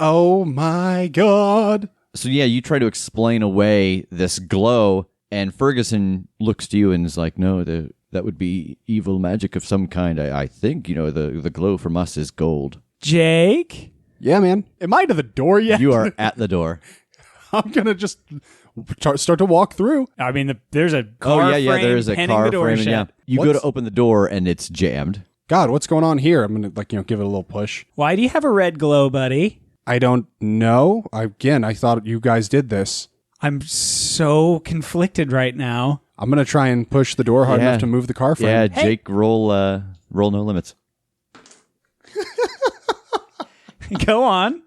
Oh my god. So yeah, you try to explain away this glow, and Ferguson looks to you and is like, no, that would be evil magic of some kind. I think, the glow from us is gold. Jake? Yeah, man. Am I to the door yet? You are at the door. I'm going to just start to walk through. I mean, there's a car frame there is a pinning car the door frame. shut. Yeah, you go to open the door and it's jammed. God, what's going on here? I'm going to give it a little push. Why do you have a red glow, buddy? I don't know. I thought you guys did this. I'm so conflicted right now. I'm going to try and push the door hard enough to move the car frame. Yeah, Jake, roll no limits. Go on.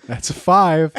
That's a 5.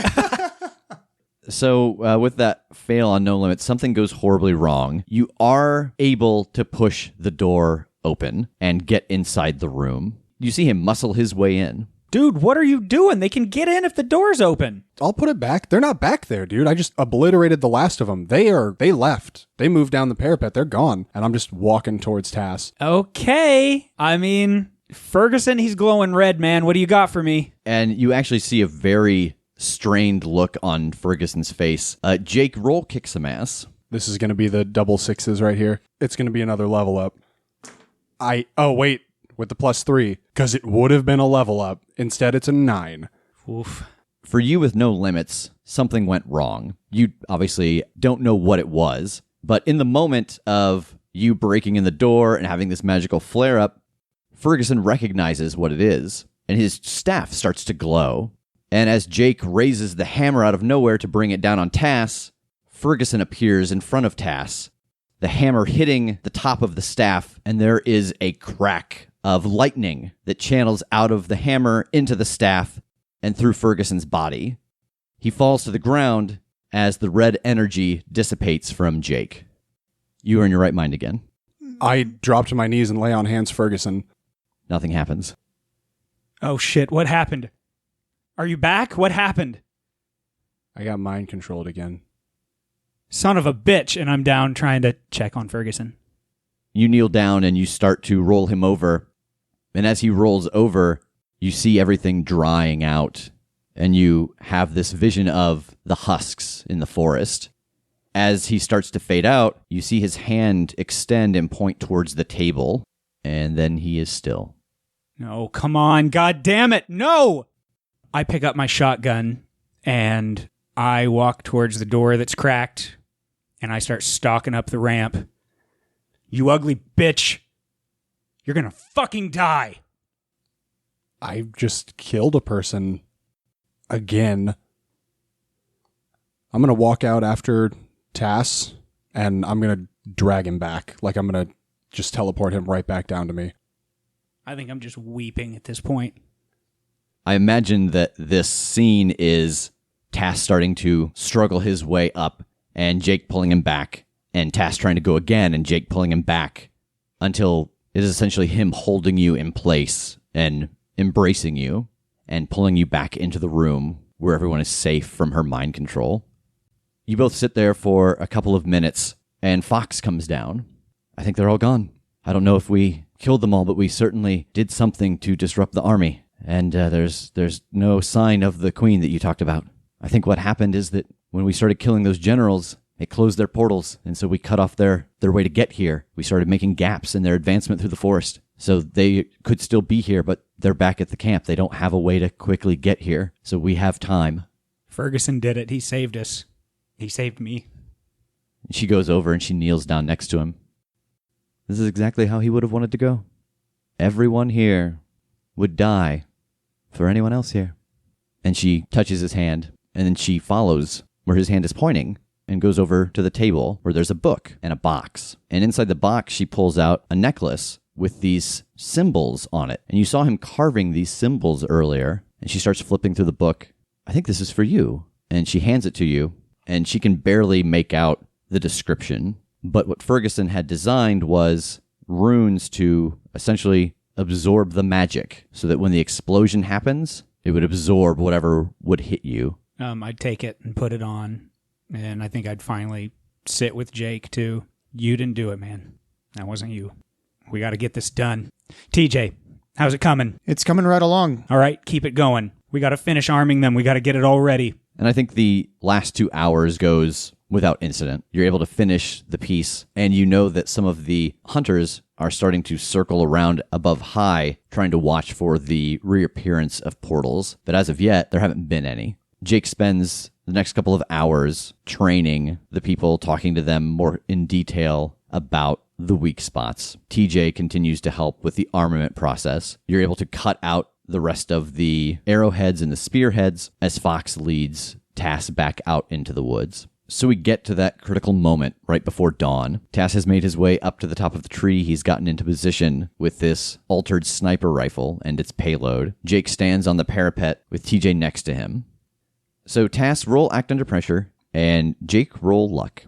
So with that fail on no limits, something goes horribly wrong. You are able to push the door open and get inside the room. You see him muscle his way in. Dude, what are you doing? They can get in if the door's open. I'll put it back. They're not back there, dude. I just obliterated the last of them. They left. They moved down the parapet. They're gone. And I'm just walking towards Tass. Okay. I mean, Ferguson, he's glowing red, man. What do you got for me? And you actually see a very strained look on Ferguson's face. Jake, roll kick some ass. This is going to be the double 6s right here. It's going to be another level up. With the +3, because it would have been a level up. Instead, it's a 9. Oof. For you with no limits, something went wrong. You obviously don't know what it was, but in the moment of you breaking in the door and having this magical flare-up, Ferguson recognizes what it is, and his staff starts to glow. And as Jake raises the hammer out of nowhere to bring it down on Tass, Ferguson appears in front of Tass, the hammer hitting the top of the staff, and there is a crack of lightning that channels out of the hammer into the staff and through Ferguson's body. He falls to the ground as the red energy dissipates from Jake. You are in your right mind again. I drop to my knees and lay on hands Ferguson. Nothing happens. Oh, shit. What happened? Are you back? What happened? I got mind controlled again. Son of a bitch. And I'm down trying to check on Ferguson. You kneel down and you start to roll him over. And as he rolls over, you see everything drying out. And you have this vision of the husks in the forest. As he starts to fade out, you see his hand extend and point towards the table. And then he is still. No, come on. God damn it. No! I pick up my shotgun and I walk towards the door that's cracked and I start stalking up the ramp. You ugly bitch. You're gonna fucking die. I just killed a person again. I'm going to walk out after Tass and I'm going to drag him back. Like I'm going to just teleport him right back down to me. I think I'm just weeping at this point. I imagine that this scene is Tass starting to struggle his way up and Jake pulling him back, and Tass trying to go again and Jake pulling him back, until it is essentially him holding you in place and embracing you and pulling you back into the room where everyone is safe from her mind control. You both sit there for a couple of minutes and Fox comes down. I think they're all gone. I don't know if we killed them all, but we certainly did something to disrupt the army. And there's no sign of the queen that you talked about. I think what happened is that when we started killing those generals, It closed their portals, and so we cut off their way to get here. We started making gaps in their advancement through the forest. So they could still be here, but they're back at the camp. They don't have a way to quickly get here, so we have time. Ferguson did it. He saved us. He saved me. She goes over and she kneels down next to him. This is exactly how he would have wanted to go. Everyone here would die for anyone else here. And she touches his hand, and then she follows where his hand is pointing and goes over to the table where there's a book and a box. And inside the box, she pulls out a necklace with these symbols on it. And you saw him carving these symbols earlier. And she starts flipping through the book. I think this is for you. And she hands it to you, and she can barely make out the description. But what Ferguson had designed was runes to essentially absorb the magic so that when the explosion happens, it would absorb whatever would hit you. I'd take it and put it on, and I think I'd finally sit with Jake, too. You didn't do it, man. That wasn't you. We got to get this done. TJ, how's it coming? It's coming right along. All right, keep it going. We got to finish arming them. We got to get it all ready. And I think the last 2 hours goes without incident. You're able to finish the piece, and you know that some of the hunters are starting to circle around above high, trying to watch for the reappearance of portals. But as of yet, there haven't been any. Jake spends the next couple of hours training the people, talking to them more in detail about the weak spots. TJ continues to help with the armament process. You're able to cut out the rest of the arrowheads and the spearheads as Fox leads Tass back out into the woods. So we get to that critical moment right before dawn. Tass has made his way up to the top of the tree. He's gotten into position with this altered sniper rifle and its payload. Jake stands on the parapet with TJ next to him. So Tass, roll act under pressure, and Jake, roll luck.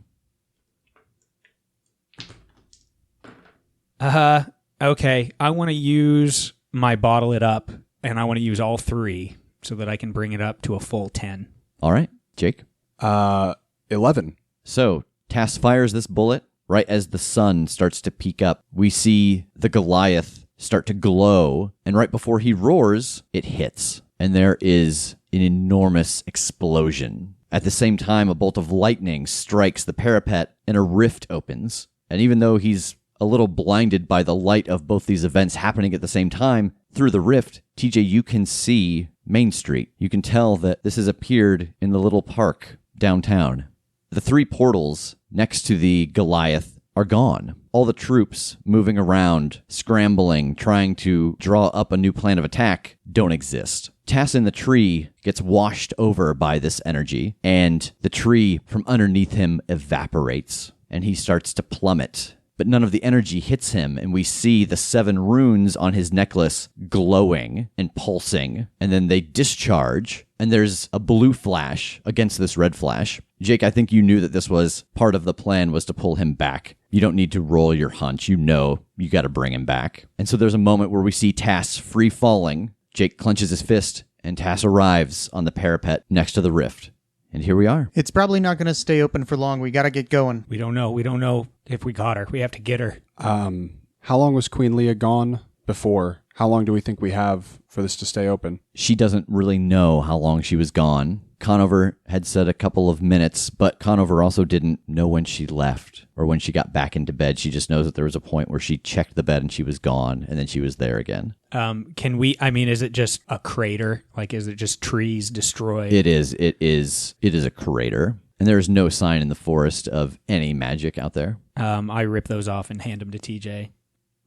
Okay. I want to use my bottle it up, and I want to use all 3 so that I can bring it up to a full 10. All right, Jake. 11. So Tass fires this bullet right as the sun starts to peak up. We see the Goliath start to glow, and right before he roars, it hits. And there is an enormous explosion. At the same time, a bolt of lightning strikes the parapet, and a rift opens. And even though he's a little blinded by the light of both these events happening at the same time, through the rift, TJ, you can see Main Street. You can tell that this has appeared in the little park downtown. The 3 portals next to the Goliath are gone. All the troops moving around, scrambling, trying to draw up a new plan of attack don't exist. Tass in the tree gets washed over by this energy, and the tree from underneath him evaporates, and he starts to plummet. But none of the energy hits him, and we see the 7 runes on his necklace glowing and pulsing, and then they discharge, and there's a blue flash against this red flash. Jake, I think you knew that this was part of the plan, was to pull him back. You don't need to roll your hunch. You know you got to bring him back. And so there's a moment where we see Tass free falling. Jake clenches his fist, and Tass arrives on the parapet next to the rift. And here we are. It's probably not going to stay open for long. We got to get going. We don't know. We don't know if we got her. We have to get her. How long was Queen Leah gone before? How long do we think we have for this to stay open? She doesn't really know how long she was gone. Conover had said a couple of minutes, but Conover also didn't know when she left or when she got back into bed. She just knows that there was a point where she checked the bed and she was gone, and then she was there again. Is it just a crater? Like, is it just trees destroyed? It is a crater, and there is no sign in the forest of any magic out there. I rip those off and hand them to TJ.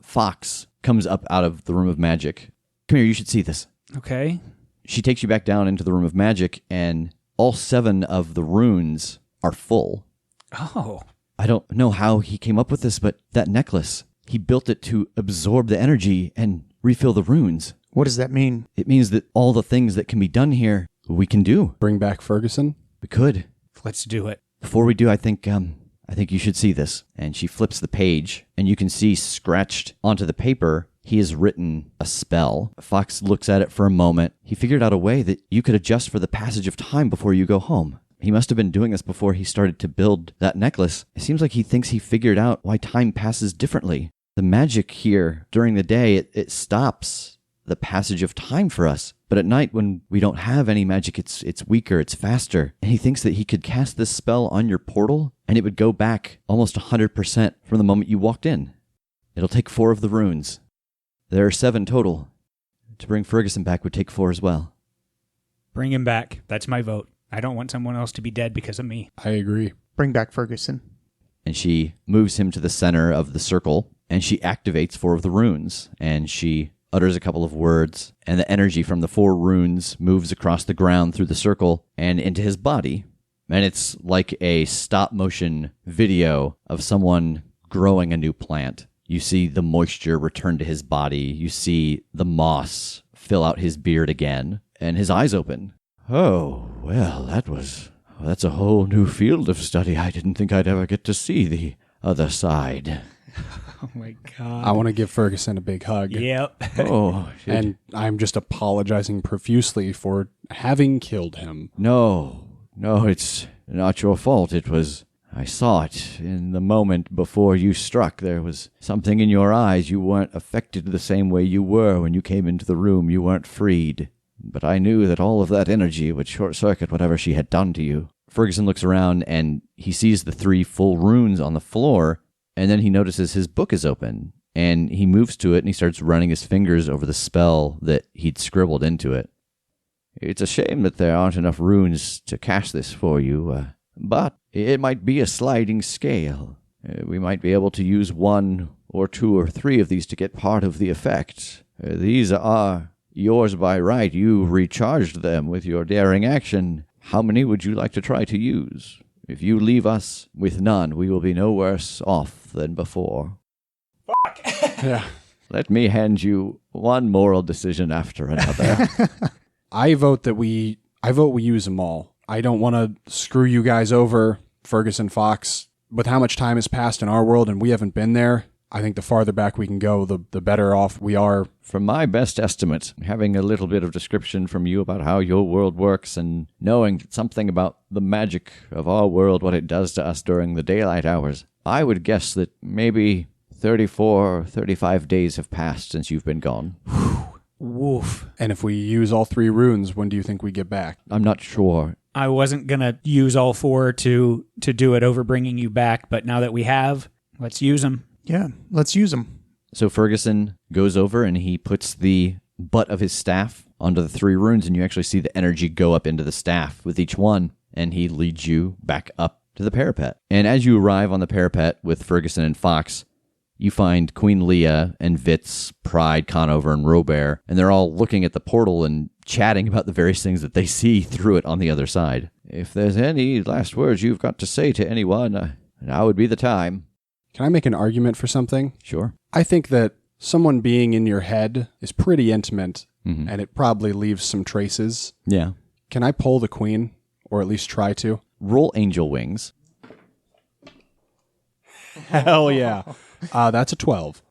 Fox comes up out of the room of magic. Come here, you should see this. Okay. She takes you back down into the room of magic, and all 7 of the runes are full. Oh. I don't know how he came up with this, but that necklace, he built it to absorb the energy and refill the runes. What does that mean? It means that all the things that can be done here, we can do. Bring back Ferguson? We could. Let's do it. Before we do, I think you should see this. And she flips the page, and you can see scratched onto the paper, he has written a spell. Fox looks at it for a moment. He figured out a way that you could adjust for the passage of time before you go home. He must have been doing this before he started to build that necklace. It seems like he thinks he figured out why time passes differently. The magic here during the day, it stops the passage of time for us. But at night, when we don't have any magic, it's weaker, it's faster. And he thinks that he could cast this spell on your portal, and it would go back almost 100% from the moment you walked in. It'll take 4 of the runes. There are 7 total. To bring Ferguson back would take 4 as well. Bring him back. That's my vote. I don't want someone else to be dead because of me. I agree. Bring back Ferguson. And she moves him to the center of the circle, and she activates 4 of the runes, and she utters a couple of words, and the energy from the 4 runes moves across the ground through the circle and into his body. And it's like a stop-motion video of someone growing a new plant. You see the moisture return to his body. You see the moss fill out his beard again, and his eyes open. Oh, well, that's a whole new field of study. I didn't think I'd ever get to see the other side. Oh my God. I want to give Ferguson a big hug. Yep. Oh, And I'm just apologizing profusely for having killed him. No, it's not your fault. I saw it in the moment before you struck. There was something in your eyes. You weren't affected the same way you were when you came into the room. You weren't freed. But I knew that all of that energy would short-circuit whatever she had done to you. Ferguson looks around and he sees the 3 full runes on the floor, and then he notices his book is open. And he moves to it and he starts running his fingers over the spell that he'd scribbled into it. It's a shame that there aren't enough runes to cast this for you, but it might be a sliding scale. We might be able to use 1 or 2 or 3 of these to get part of the effect. These are yours by right. You recharged them with your daring action. How many would you like to try to use? If you leave us with none, we will be no worse off than before. Fuck. Yeah. Let me hand you one moral decision after another. I vote we use them all. I don't want to screw you guys over, Ferguson Fox. With how much time has passed in our world and we haven't been there, I think the farther back we can go, the better off we are. From my best estimate, having a little bit of description from you about how your world works and knowing something about the magic of our world, what it does to us during the daylight hours, I would guess that maybe 34 or 35 days have passed since you've been gone. Woof. And if we use all 3 runes, when do you think we get back? I'm not sure. I wasn't going to use all 4 to do it over bringing you back, but now that we have, let's use them. Yeah, let's use them. So Ferguson goes over and he puts the butt of his staff onto the 3 runes, and you actually see the energy go up into the staff with each one, and he leads you back up to the parapet. And as you arrive on the parapet with Ferguson and Fox, you find Queen Leah and Vitz, Pride, Conover, and Robert, and they're all looking at the portal and chatting about the various things that they see through it on the other side. If there's any last words you've got to say to anyone, now would be the time. Can I make an argument for something? Sure. I think that someone being in your head is pretty intimate, and it probably leaves some traces. Yeah. Can I pull the queen, or at least try to? Roll angel wings. Hell yeah. That's a 12.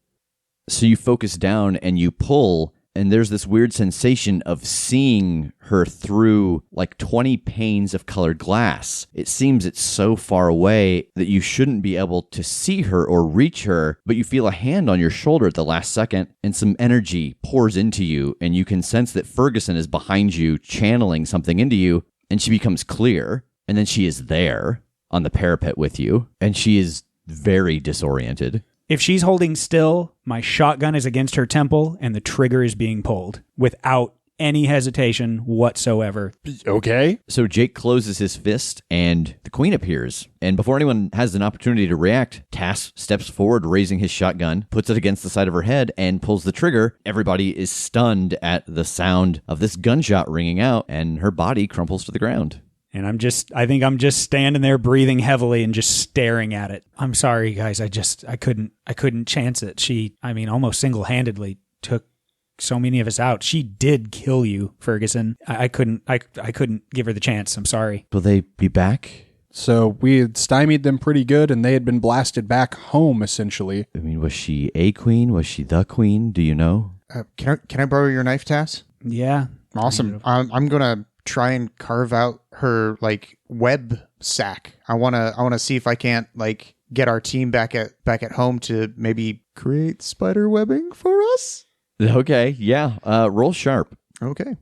So you focus down and you pull, and there's this weird sensation of seeing her through like 20 panes of colored glass. It seems it's so far away that you shouldn't be able to see her or reach her, but you feel a hand on your shoulder at the last second, and some energy pours into you, and you can sense that Ferguson is behind you, channeling something into you, and she becomes clear, and then she is there on the parapet with you, and she is very disoriented. If she's holding still, my shotgun is against her temple and the trigger is being pulled without any hesitation whatsoever. Okay. So Jake closes his fist and the queen appears. And before anyone has an opportunity to react, Tass steps forward, raising his shotgun, puts it against the side of her head, and pulls the trigger. Everybody is stunned at the sound of this gunshot ringing out, and her body crumples to the ground. And I think I'm just standing there breathing heavily and just staring at it. I'm sorry, guys. I couldn't chance it. She, almost single-handedly took so many of us out. She did kill you, Ferguson. I couldn't give her the chance. I'm sorry. Will they be back? So we had stymied them pretty good, and they had been blasted back home, essentially. Was she a queen? Was she the queen? Do you know? Can I borrow your knife, Tass? Yeah. Awesome. I'm gonna try and carve out her web sack. I wanna see if I can't get our team back at home to maybe create spider webbing for us. Okay, yeah. Roll sharp. Okay.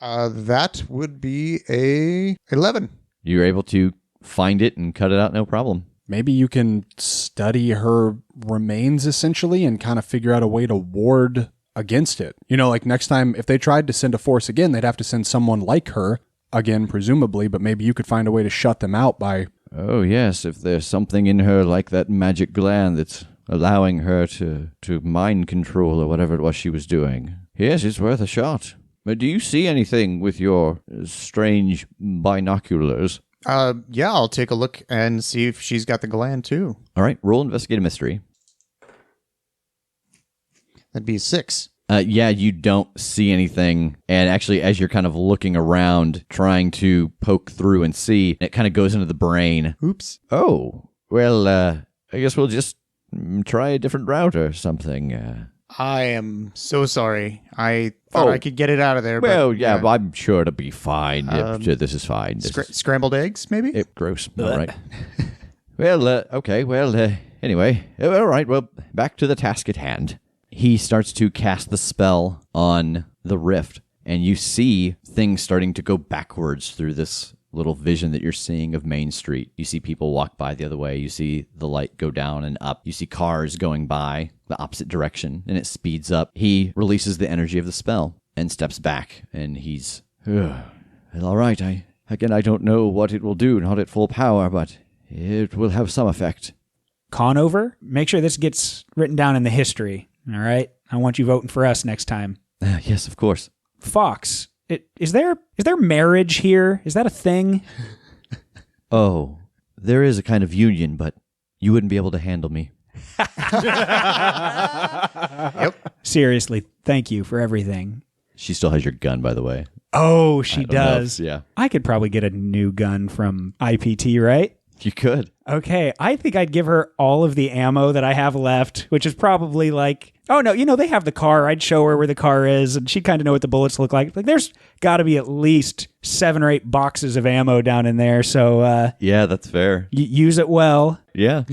That would be a 11. You're able to find it and cut it out, no problem. Maybe you can study her remains, essentially, and kind of figure out a way to ward against it. You know, like next time, if they tried to send a force again, they'd have to send someone like her, again, presumably, but maybe you could find a way to shut them out by... Oh, yes, if there's something in her like that magic gland that's allowing her to mind control or whatever it was she was doing. Yes, it's worth a shot. But do you see anything with your strange binoculars? Yeah, I'll take a look and see if she's got the gland too. All right, roll investigate a mystery. That'd be a 6. Yeah, you don't see anything. And actually, as you're kind of looking around, trying to poke through and see, it kind of goes into the brain. Oops. Oh, well, I guess we'll just try a different route or something. I am so sorry. I thought I could get it out of there. Well, but, yeah, I'm sure it'll be fine. This is fine. Scrambled eggs, maybe? Gross. All right. Well, okay. Well, anyway. All right. Well, back to the task at hand. He starts to cast the spell on the rift, and you see things starting to go backwards through this little vision that you're seeing of Main Street. You see people walk by the other way. You see the light go down and up. You see cars going by the opposite direction, and it speeds up. He releases the energy of the spell and steps back, and he's... Well, all right. I don't know what it will do, not at full power, but it will have some effect. Conover, make sure this gets written down in the history. All right? I want you voting for us next time. Yes, of course. Fox, is there marriage here? Is that a thing? Oh, there is a kind of union, but you wouldn't be able to handle me. Yep. Seriously, thank you for everything. She still has your gun, by the way. Oh, she does. Yeah. I could probably get a new gun from IPT, right? You could. Okay, I think I'd give her all of the ammo that I have left, which is probably like, oh no, they have the car. I'd show her where the car is, and she'd kind of know what the bullets look like. Like, there's got to be at least 7 or 8 boxes of ammo down in there. So yeah, that's fair. Use it well. Yeah.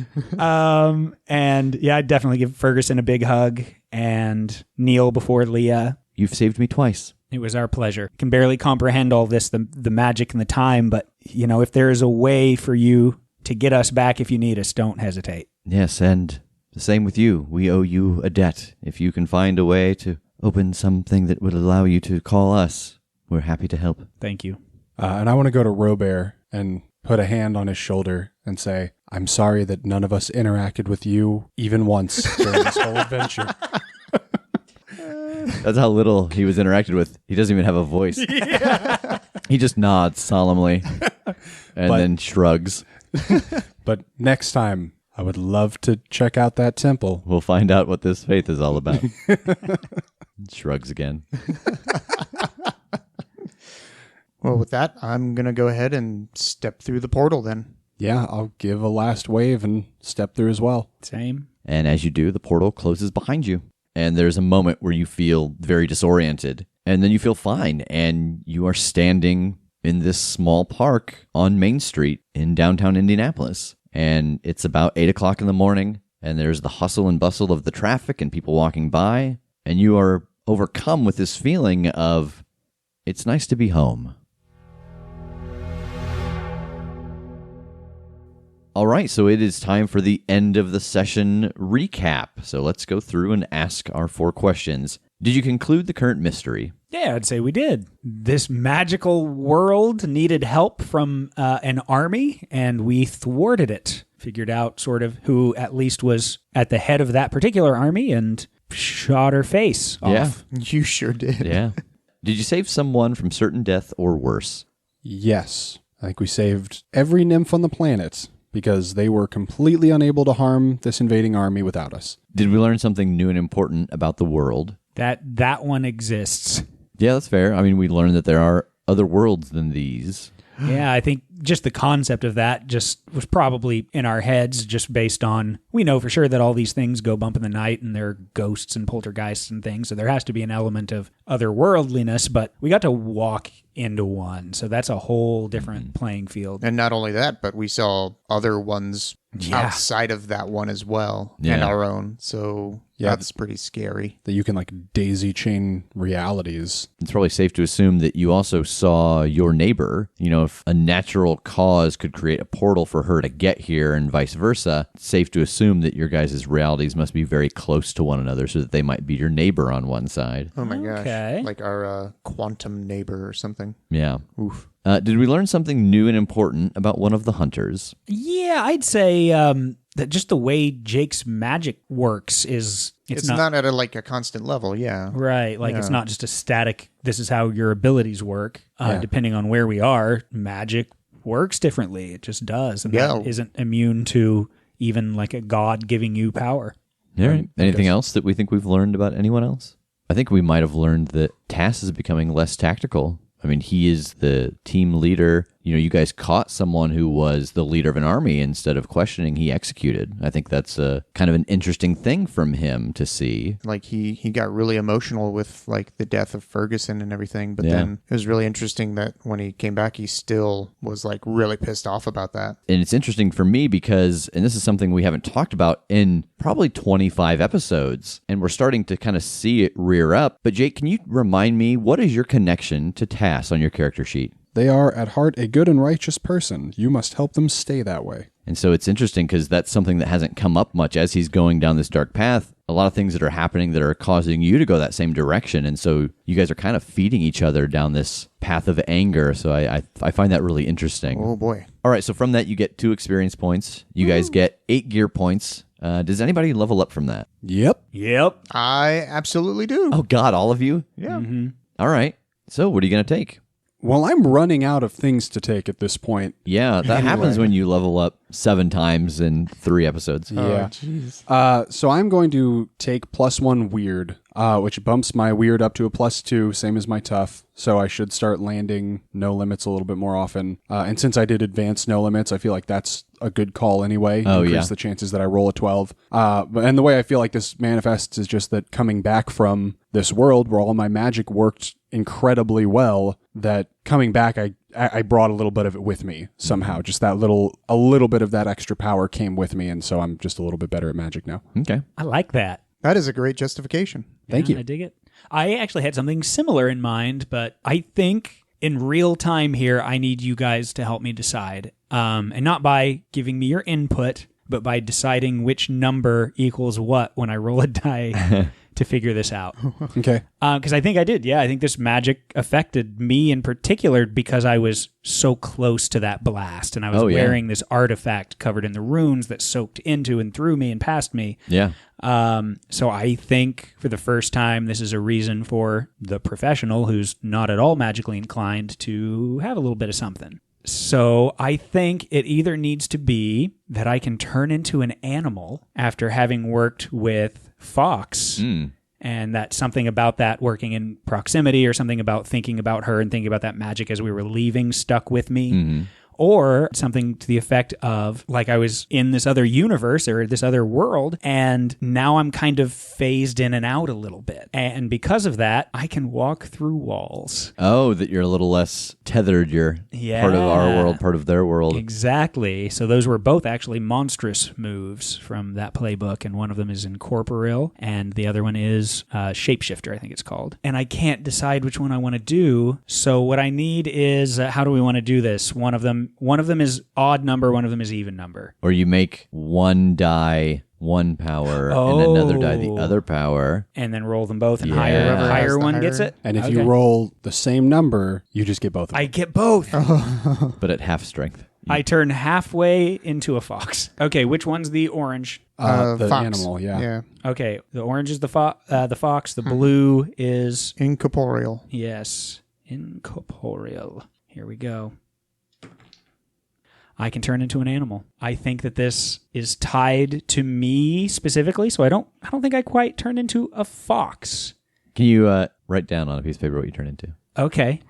And yeah, I'd definitely give Ferguson a big hug and kneel before Leah. You've saved me twice. It was our pleasure. Can barely comprehend all this, the magic and the time, but if there is a way for you to get us back if you need us, don't hesitate. Yes, and the same with you. We owe you a debt. If you can find a way to open something that would allow you to call us, we're happy to help. Thank you. And I want to go to Robert and put a hand on his shoulder and say, I'm sorry that none of us interacted with you even once during this whole adventure. That's how little he was interacted with. He doesn't even have a voice. Yeah. He just nods solemnly and then shrugs. But next time, I would love to check out that temple. We'll find out what this faith is all about. Shrugs again. Well, with that, I'm going to go ahead and step through the portal then. Yeah, I'll give a last wave and step through as well. Same. And as you do, the portal closes behind you. And there's a moment where you feel very disoriented. And then you feel fine. And you are standing in this small park on Main Street in downtown Indianapolis. And it's about 8 o'clock in the morning. And there's the hustle and bustle of the traffic and people walking by. And you are overcome with this feeling of, it's nice to be home. All right, so it is time for the end of the session recap. So let's go through and ask our 4 questions. Did you conclude the current mystery? Yeah, I'd say we did. This magical world needed help from an army, and we thwarted it. Figured out sort of who at least was at the head of that particular army and shot her face off. Yeah. You sure did. Yeah. Did you save someone from certain death or worse? Yes. I think we saved every nymph on the planet because they were completely unable to harm this invading army without us. Did we learn something new and important about the world? That one exists. Yeah, that's fair. I mean, we learned that there are other worlds than these. Yeah, I think just the concept of that just was probably in our heads just based on, we know for sure that all these things go bump in the night and they're ghosts and poltergeists and things, so there has to be an element of otherworldliness, but we got to walk into one. So that's a whole different playing field. And not only that, but we saw other ones outside of that one as well, and our own. So that's pretty scary. That you can like daisy chain realities. It's probably safe to assume that you also saw your neighbor. You know, if a natural cause could create a portal for her to get here and vice versa, it's safe to assume that your guys' realities must be very close to one another so that they might be your neighbor on one side. Oh my gosh. Okay. Like our quantum neighbor or something. Yeah. Oof. Did we learn something new and important about one of the hunters? Yeah, I'd say that just the way Jake's magic works is It's not at a constant level, yeah. right. Like it's not just a static. This is how your abilities work. Depending on where we are, magic works differently. It just does, and that isn't immune to even like a god giving you power. All right. Anything else that we think we've learned about anyone else? I think we might have learned that Tass is becoming less tactical. I mean, he is the team leader. You know, you guys caught someone who was the leader of an army. Instead of questioning, he executed. I think that's a kind of an interesting thing from him to see. Like he got really emotional with like the death of Ferguson and everything, but then it was really interesting that when he came back, he still was like really pissed off about that. And it's interesting for me because, and this is something we haven't talked about in probably 25 episodes, and we're starting to kind of see it rear up. But Jake, can you remind me, what is your connection to Tass on your character sheet? They are at heart a good and righteous person. You must help them stay that way. And so it's interesting because that's something that hasn't come up much as he's going down this dark path. A lot of things that are happening that are causing you to go that same direction. And so you guys are kind of feeding each other down this path of anger. So I find that really interesting. Oh, boy. All right. So from that, you get 2 experience points. You guys get 8 gear points. Does anybody level up from that? Yep. I absolutely do. Oh, God, all of you? Yeah. All right. So what are you going to take? Well, I'm running out of things to take at this point. Yeah, that happens when you level up 7 times in 3 episodes. Yeah. Jeez. So I'm going to take +1 weird, which bumps my weird up to a +2, same as my tough. So I should start landing no limits a little bit more often. And since I did advance no limits, I feel like that's a good call anyway. Increase the chances that I roll a 12. And the way I feel like this manifests is just that coming back from this world where all my magic worked incredibly well, that coming back, I brought a little bit of it with me somehow. Just a little bit of that extra power came with me, and so I'm just a little bit better at magic now. Okay. I like that. That is a great justification. Thank you. I dig it. I actually had something similar in mind, but I think in real time here, I need you guys to help me decide. And not by giving me your input, but by deciding which number equals what when I roll a die to figure this out. Okay. Because I think I did. Yeah, I think this magic affected me in particular because I was so close to that blast, and I was wearing this artifact covered in the runes that soaked into and through me and past me. Yeah. So I think for the first time, this is a reason for the professional who's not at all magically inclined to have a little bit of something. So I think it either needs to be that I can turn into an animal after having worked with Fox, and that something about that working in proximity or something about thinking about her and thinking about that magic as we were leaving stuck with me. Or something to the effect of, like, I was in this other universe or this other world, and now I'm kind of phased in and out a little bit. And because of that, I can walk through walls. Oh, that you're a little less tethered. You're part of our world, part of their world. Exactly. So those were both actually monstrous moves from that playbook, and one of them is incorporeal, and the other one is shapeshifter, I think it's called. And I can't decide which one I want to do, so what I need is, how do we want to do this? One of them is odd number, one of them is even number. Or you make one die one power and another die the other power. And then roll them both, and Yeah. higher one gets it. And if you roll the same number, you just get both of them. I get both. But at half strength. I turn halfway into a fox. Okay, which one's the orange? The Fox. animal, yeah. Okay, the orange is the fox. The blue is... Incorporeal. Yes, incorporeal. Here we go. I can turn into an animal. I think that this is tied to me specifically, so I don't think I quite turned into a fox. Can you write down on a piece of paper what you turn into? Okay.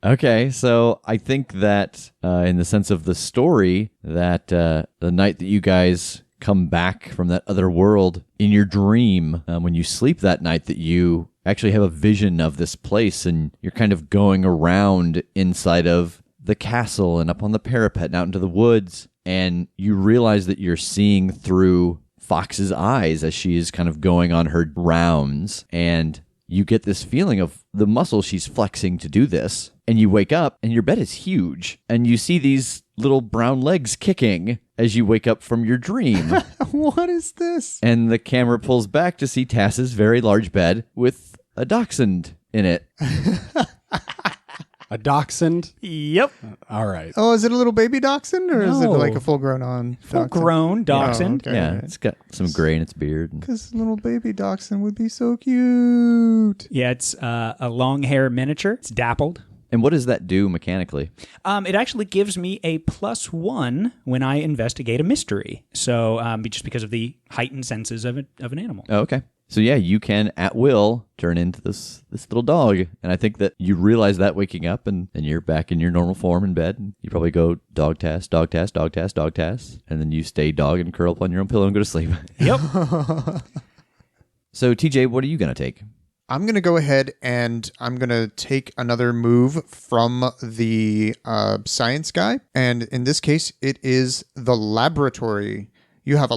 Okay, so I think that in the sense of the story, that the night that you guys come back from that other world, in your dream, when you sleep that night, that you actually have a vision of this place, and you're kind of going around inside of the castle and up on the parapet and out into the woods, and you realize that you're seeing through Fox's eyes as she is kind of going on her rounds, and you get this feeling of the muscle she's flexing to do this. And you wake up, and your bed is huge, and you see these little brown legs kicking as you wake up from your dream. What is this? And the camera pulls back to see Tass's very large bed with a dachshund in it. A dachshund? Yep. All right. Oh, is it a little baby dachshund, or is it No. like a full-grown on dachshund? Full-grown dachshund. Oh, okay. Yeah, it's got some gray in its beard. Because little baby dachshund would be so cute. Yeah, it's a long hair miniature. It's dappled. And what does that do mechanically? It actually gives me a +1 when I investigate a mystery. So just because of the heightened senses of an animal. Oh, okay. So yeah, you can at will turn into this little dog. And I think that you realize that waking up, and you're back in your normal form in bed. And you probably go dog Tass, dog Tass, dog Tass, dog Tass. And then you stay dog and curl up on your own pillow and go to sleep. Yep. So TJ, what are you going to take? I'm going to go ahead and I'm going to take another move from the science guy. And in this case, it is the laboratory. You have a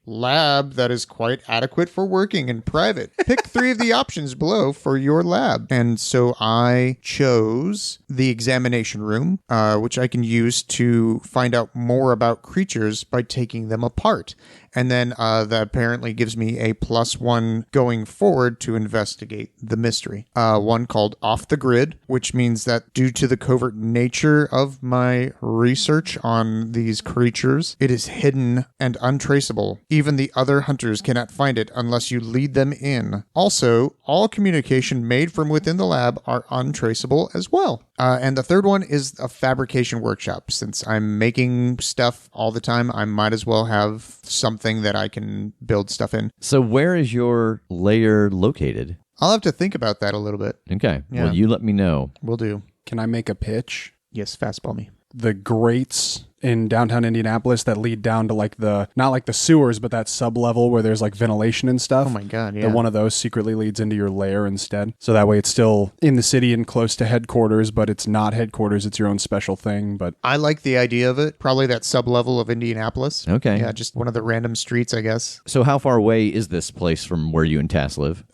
lab that is quite adequate for working in private. Pick 3 of the options below for your lab. And so I chose the examination room, which I can use to find out more about creatures by taking them apart. And then that apparently gives me a +1 going forward to investigate the mystery. One called Off the Grid, which means that due to the covert nature of my research on these creatures, it is hidden and untraceable. Even the other hunters cannot find it unless you lead them in. Also, all communication made from within the lab are untraceable as well. And the third one is a fabrication workshop. Since I'm making stuff all the time, I might as well have something that I can build stuff in. So where is your lair located? I'll have to think about that a little bit. Okay. Yeah. Well, you let me know. Will do. Can I make a pitch? Yes, fastball me. The grates in downtown Indianapolis that lead down to like not like the sewers, but that sub-level where there's like ventilation and stuff. Oh my God, yeah. That one of those secretly leads into your lair instead. So that way it's still in the city and close to headquarters, but it's not headquarters. It's your own special thing. But I like the idea of it. Probably that sub-level of Indianapolis. Okay. Yeah, just one of the random streets, I guess. So how far away is this place from where you and Tass live?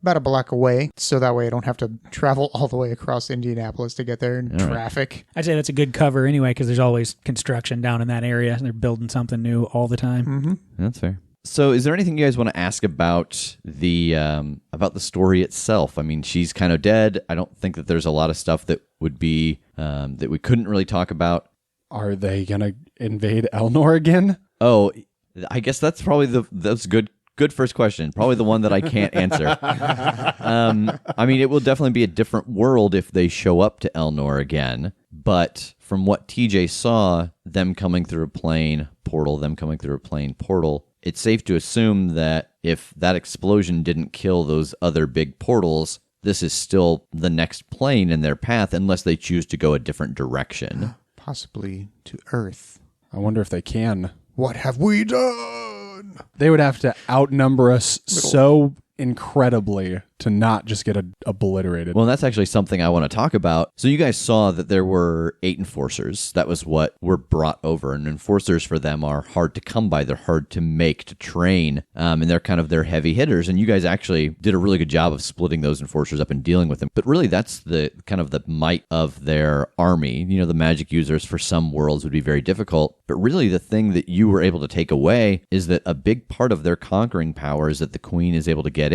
About a block away, so that way I don't have to travel all the way across Indianapolis to get there in traffic. I'd say that's a good cover anyway, because there's always construction down in that area. They're building something new all the time. Mm-hmm. That's fair. So is there anything you guys want to ask about the story itself? I mean, she's kind of dead. I don't think that there's a lot of stuff that would be that we couldn't really talk about. are they going to invade Elnore again? Oh, I guess that's probably that's good first question. Probably the one that I can't answer. I mean, it will definitely be a different world if they show up to Elnore again. But from what TJ saw, them coming through a plane portal, it's safe to assume that if that explosion didn't kill those other big portals, this is still the next plane in their path unless they choose to go a different direction. Possibly to Earth. I wonder if they can. What have we done? They would have to outnumber us so incredibly to not just get obliterated. Well, that's actually something I want to talk about. So you guys saw that there were 8 enforcers. That was what were brought over. And enforcers for them are hard to come by. They're hard to make, to train. And they're kind of their heavy hitters. And you guys actually did a really good job of splitting those enforcers up and dealing with them. But really, that's the kind of the might of their army. You know, the magic users for some worlds would be very difficult. But really, the thing that you were able to take away is that a big part of their conquering power is that the queen is able to get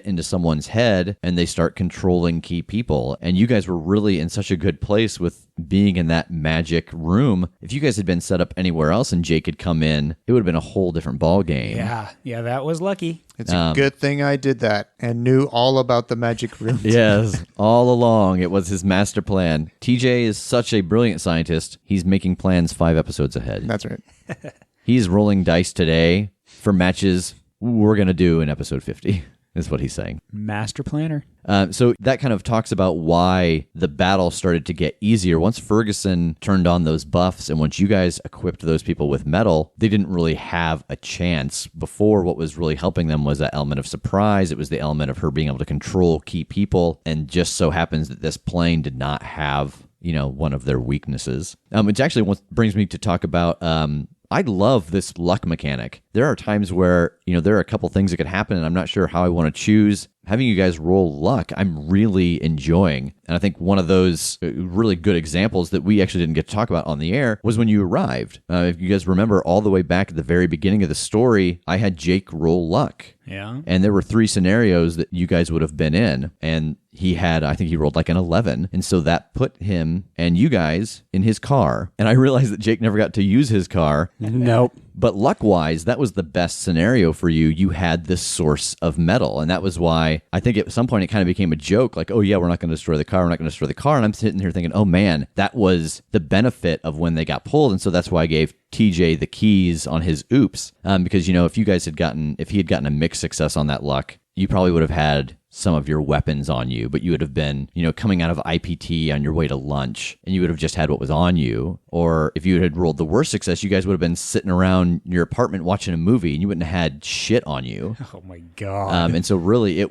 into someone's head, and they start controlling key people. And you guys were really in such a good place with being in that magic room. If you guys had been set up anywhere else and Jake had come in, it would have been a whole different ball game. Yeah, that was lucky. It's a good thing I did that and knew all about the magic room. Yes, all along it was his master plan. TJ is such a brilliant scientist. He's making plans 5 episodes ahead. That's right. He's rolling dice today for matches we're going to do in episode 50. is what he's saying. Master planner. So that kind of talks about why the battle started to get easier. Once Ferguson turned on those buffs and once you guys equipped those people with metal, they didn't really have a chance. Before, what was really helping them was that element of surprise. It was the element of her being able to control key people. And just so happens that this plane did not have, one of their weaknesses. Which actually brings me to talk about... I love this luck mechanic. There are times where, there are a couple things that could happen and I'm not sure how I want to choose. Having you guys roll luck, I'm really enjoying. And I think one of those really good examples that we actually didn't get to talk about on the air was when you arrived. If you guys remember all the way back at the very beginning of the story, I had Jake roll luck. Yeah. And there were 3 scenarios that you guys would have been in. And I think he rolled like an 11. And so that put him and you guys in his car. And I realized that Jake never got to use his car. Nope. But luck-wise, that was the best scenario for you. You had this source of metal. And that was why I think at some point it kind of became a joke. Like, oh, yeah, we're not going to destroy the car. We're not going to destroy the car. And I'm sitting here thinking, oh, man, that was the benefit of when they got pulled. And so that's why I gave TJ the keys on his oops. Because, if he had gotten a mixed success on that luck, you probably would have had some of your weapons on you, but you would have been, coming out of IPT on your way to lunch, and you would have just had what was on you. Or if you had rolled the worst success, you guys would have been sitting around your apartment watching a movie, and you wouldn't have had shit on you. Oh my God. And so really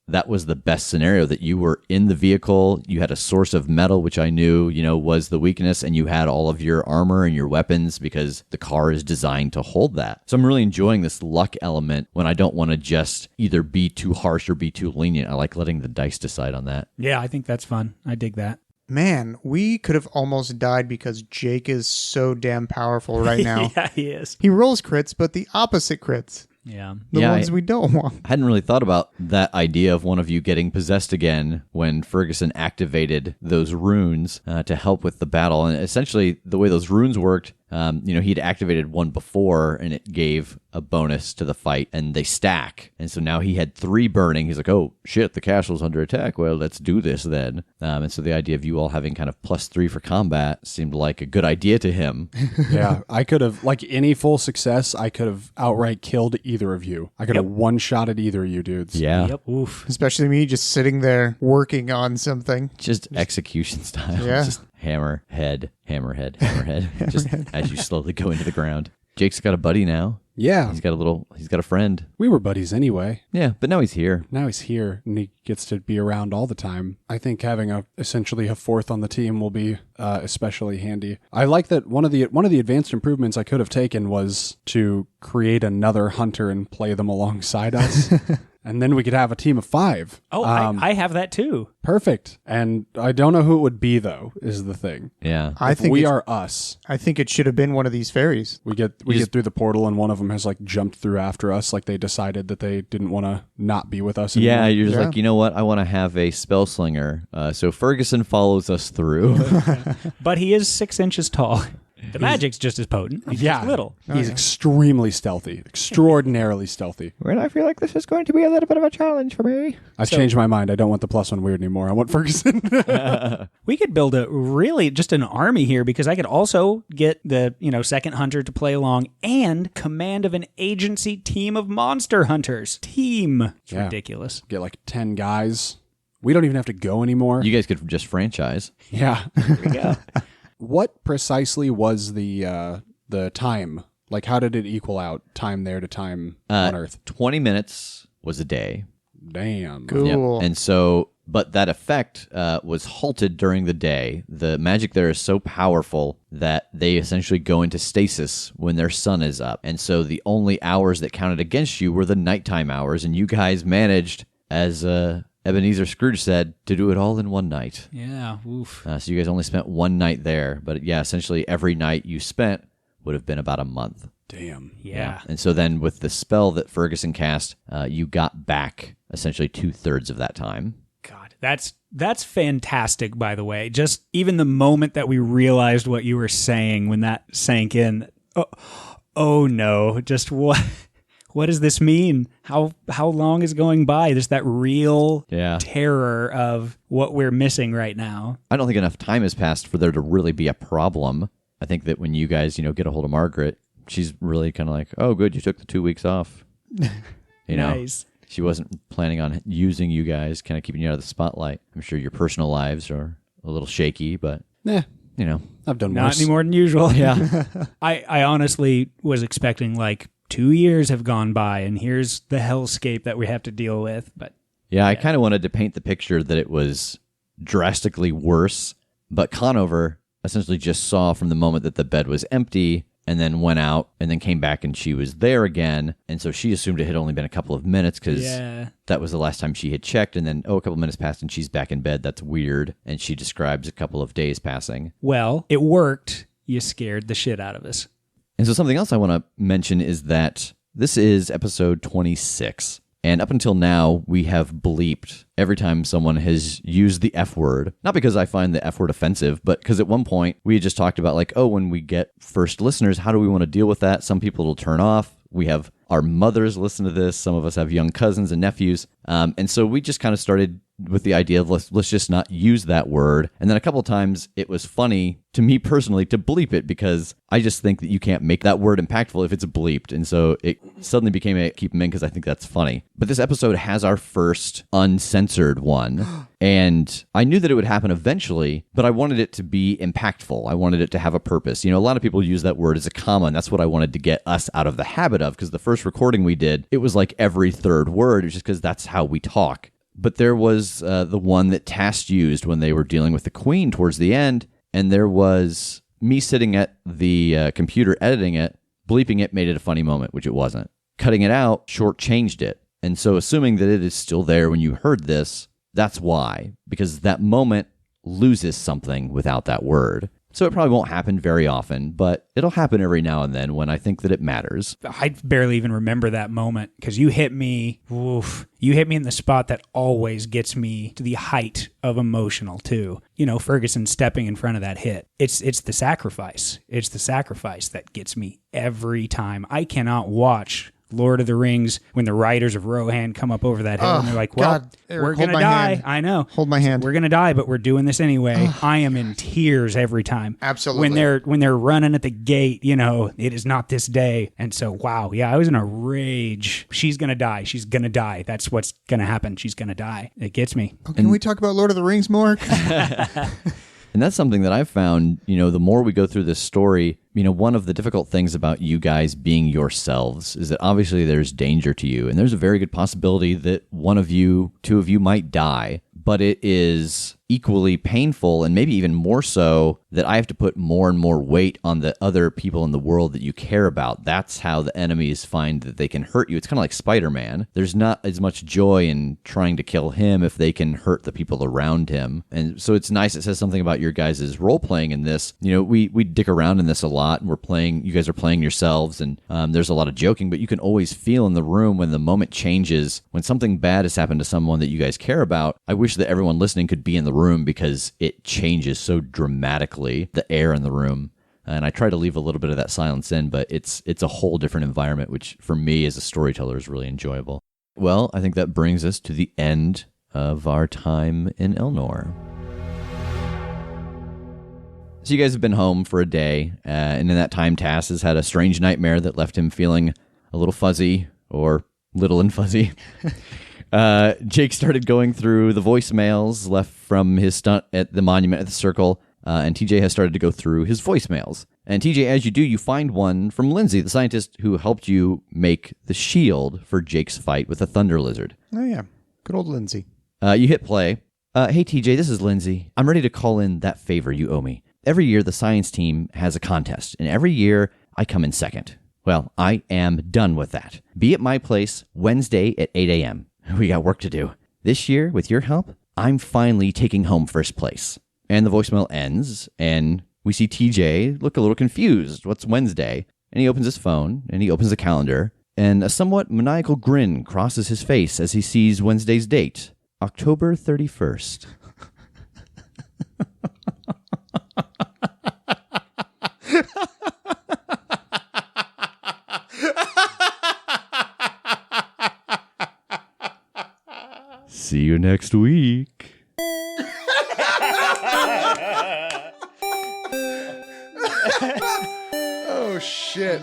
that was the best scenario, that you were in the vehicle, you had a source of metal, which I knew, was the weakness, and you had all of your armor and your weapons because the car is designed to hold that. So I'm really enjoying this luck element when I don't want to just either be too harsh or be too lenient. I like letting the dice decide on that. Yeah, I think that's fun. I dig that. Man, we could have almost died because Jake is so damn powerful right now. Yeah, he is. He rolls crits, but the opposite crits. Yeah. The ones we don't want. I hadn't really thought about that idea of one of you getting possessed again when Ferguson activated those runes to help with the battle. And essentially, the way those runes worked, he'd activated one before and it gave a bonus to the fight and they stack. And so now he had 3 burning. He's like, oh, shit, the castle's under attack. Well, let's do this then. And so the idea of you all having kind of +3 for combat seemed like a good idea to him. Yeah, I could have, like any full success, I could have outright killed either of you. I could have one-shotted either of you dudes. Yeah. Yep. Oof. Especially me just sitting there working on something. Just execution style. Yeah. Just hammer, head, hammer, head, hammer, head. Just as you slowly go into the ground. Jake's got a buddy now. Yeah. He's got a friend. We were buddies anyway. Yeah, but now he's here. Now he's here and he gets to be around all the time. I think having essentially a 4th on the team will be especially handy. I like that one of the advanced improvements I could have taken was to create another hunter and play them alongside us. And then we could have a team of 5. Oh, I have that too. Perfect. And I don't know who it would be, though, is the thing. Yeah. I think we are us. I think it should have been one of these fairies. We get through the portal and one of them has like jumped through after us, like they decided that they didn't want to not be with us anymore. Yeah, you're just like, you know what? I want to have a spell slinger. So Ferguson follows us through. But he is 6 inches tall. The magic's just as potent. He's just little. He's extremely stealthy. Extraordinarily stealthy. Well, I feel like this is going to be a little bit of a challenge for me. I've changed my mind. I don't want the +1 weird anymore. I want Ferguson. We could build just an army here because I could also get the, second hunter to play along and command of an agency team of monster hunters. It's ridiculous. Get like 10 guys. We don't even have to go anymore. You guys could just franchise. Yeah. There we go. What precisely was the time? Like, how did it equal out time there to time on Earth? 20 minutes was a day. Damn. Cool. Yep. And so, but that effect was halted during the day. The magic there is so powerful that they essentially go into stasis when their sun is up. And so the only hours that counted against you were the nighttime hours, and you guys managed, as Ebenezer Scrooge said, to do it all in one night. Yeah, oof. So you guys only spent one night there, but yeah, essentially every night you spent would have been about a month. Damn. Yeah. And so then with the spell that Ferguson cast, you got back essentially 2/3 of that time. God, that's fantastic, by the way. Just even the moment that we realized what you were saying when that sank in. Oh no, just what... What does this mean? How long is going by? There's that real terror of what we're missing right now. I don't think enough time has passed for there to really be a problem. I think that when you guys, get a hold of Margaret, she's really kind of like, oh, good, you took the 2 weeks off. Nice. She wasn't planning on using you guys, kind of keeping you out of the spotlight. I'm sure your personal lives are a little shaky, but you know, I've done Not worse. any more than usual. yeah. I honestly was expecting like 2 years have gone by and here's the hellscape that we have to deal with. But Yeah, I kind of wanted to paint the picture that it was drastically worse, but Conover essentially just saw from the moment that the bed was empty and then went out and then came back and she was there again. And so she assumed it had only been a couple of minutes because that was the last time she had checked. And then, a couple of minutes passed and she's back in bed. That's weird. And she describes a couple of days passing. well, it worked. You scared the shit out of us. And so something else I want to mention is that this is episode 26. And up until now, we have bleeped every time someone has used the F word. Not because I find the F word offensive, but because at one point we had just talked about like, oh, when we get first listeners, how do we want to deal with that? Some people will turn off. We have our mothers listen to this. Some of us have young cousins and nephews. And so we just kind of started with the idea of let's just not use that word. And then a couple of times it was funny to me personally to bleep it because I just think that you can't make that word impactful if it's bleeped. And so it suddenly became a keep them in because I think that's funny. But this episode has our first uncensored one. And I knew that it would happen eventually, but I wanted it to be impactful. I wanted it to have a purpose. You know, a lot of people use that word as a comma, and that's what I wanted to get us out of the habit of, because the first recording we did, it was like every third word, just because that's how we talk. But there was the one that Tass used when they were dealing with the Queen towards the end, and there was me sitting at the computer editing it, bleeping it made it a funny moment, which it wasn't. Cutting it out shortchanged it. And so assuming that it is still there when you heard this, that's why, because that moment loses something without that word. So it probably won't happen very often, but it'll happen every now and then when I think that it matters. I barely even remember that moment because you hit me. Oof, you hit me in the spot that always gets me to the height of emotional too. You know, Ferguson stepping in front of that hit. It's the sacrifice. It's the sacrifice that gets me every time. I cannot watch Lord of the Rings when the riders of Rohan come up over that hill and they're like, well, God, Eric, we're hold going to my die. hand. I know. Hold my hand. We're going to die, but we're doing this anyway. I am in tears every time. Absolutely. When they're running at the gate, you know, it is not this day. And so, wow, yeah, I was in a rage. She's going to die. She's going to die. That's what's going to happen. She's going to die. It gets me. Oh, can we talk about Lord of the Rings more? And that's something that I've found, you know, the more we go through this story, you know, one of the difficult things about you guys being yourselves is that obviously there's danger to you. And there's a very good possibility that one of you, two of you might die. But it is equally painful, and maybe even more so, that I have to put more and more weight on the other people in the world that you care about. That's how the enemies find that they can hurt you. It's kind of like Spider-Man. There's not as much joy in trying to kill him if they can hurt the people around him. And so it's nice. It says something about your guys' role-playing in this. You know, we dick around in this a lot, and we're playing, you guys are playing yourselves, and there's a lot of joking, but you can always feel in the room when the moment changes, when something bad has happened to someone that you guys care about. I wish that everyone listening could be in the room because it changes so dramatically, the air in the room. And I try to leave a little bit of that silence in, but it's a whole different environment, which for me as a storyteller is really enjoyable. Well, I think that brings us to the end of our time in Elnore. So you guys have been home for a day, and in that time, Tass has had a strange nightmare that left him feeling a little fuzzy, or little and fuzzy. Jake started going through the voicemails left from his stunt at the monument at the circle, and TJ has started to go through his voicemails. And TJ, as you do, you find one from Lindsay, the scientist who helped you make the shield for Jake's fight with the Thunder Lizard. Oh, yeah. Good old Lindsay. You hit play. Hey, TJ, this is Lindsay. I'm ready to call in that favor you owe me. Every year, the science team has a contest, and every year, I come in second. Well, I am done with that. Be at my place Wednesday at 8 a.m. We got work to do. This year, with your help, I'm finally taking home first place. And the voicemail ends, and we see TJ look a little confused. What's Wednesday? And he opens his phone, and he opens the calendar, and a somewhat maniacal grin crosses his face as he sees Wednesday's date, October 31st. See you next week. Oh, shit.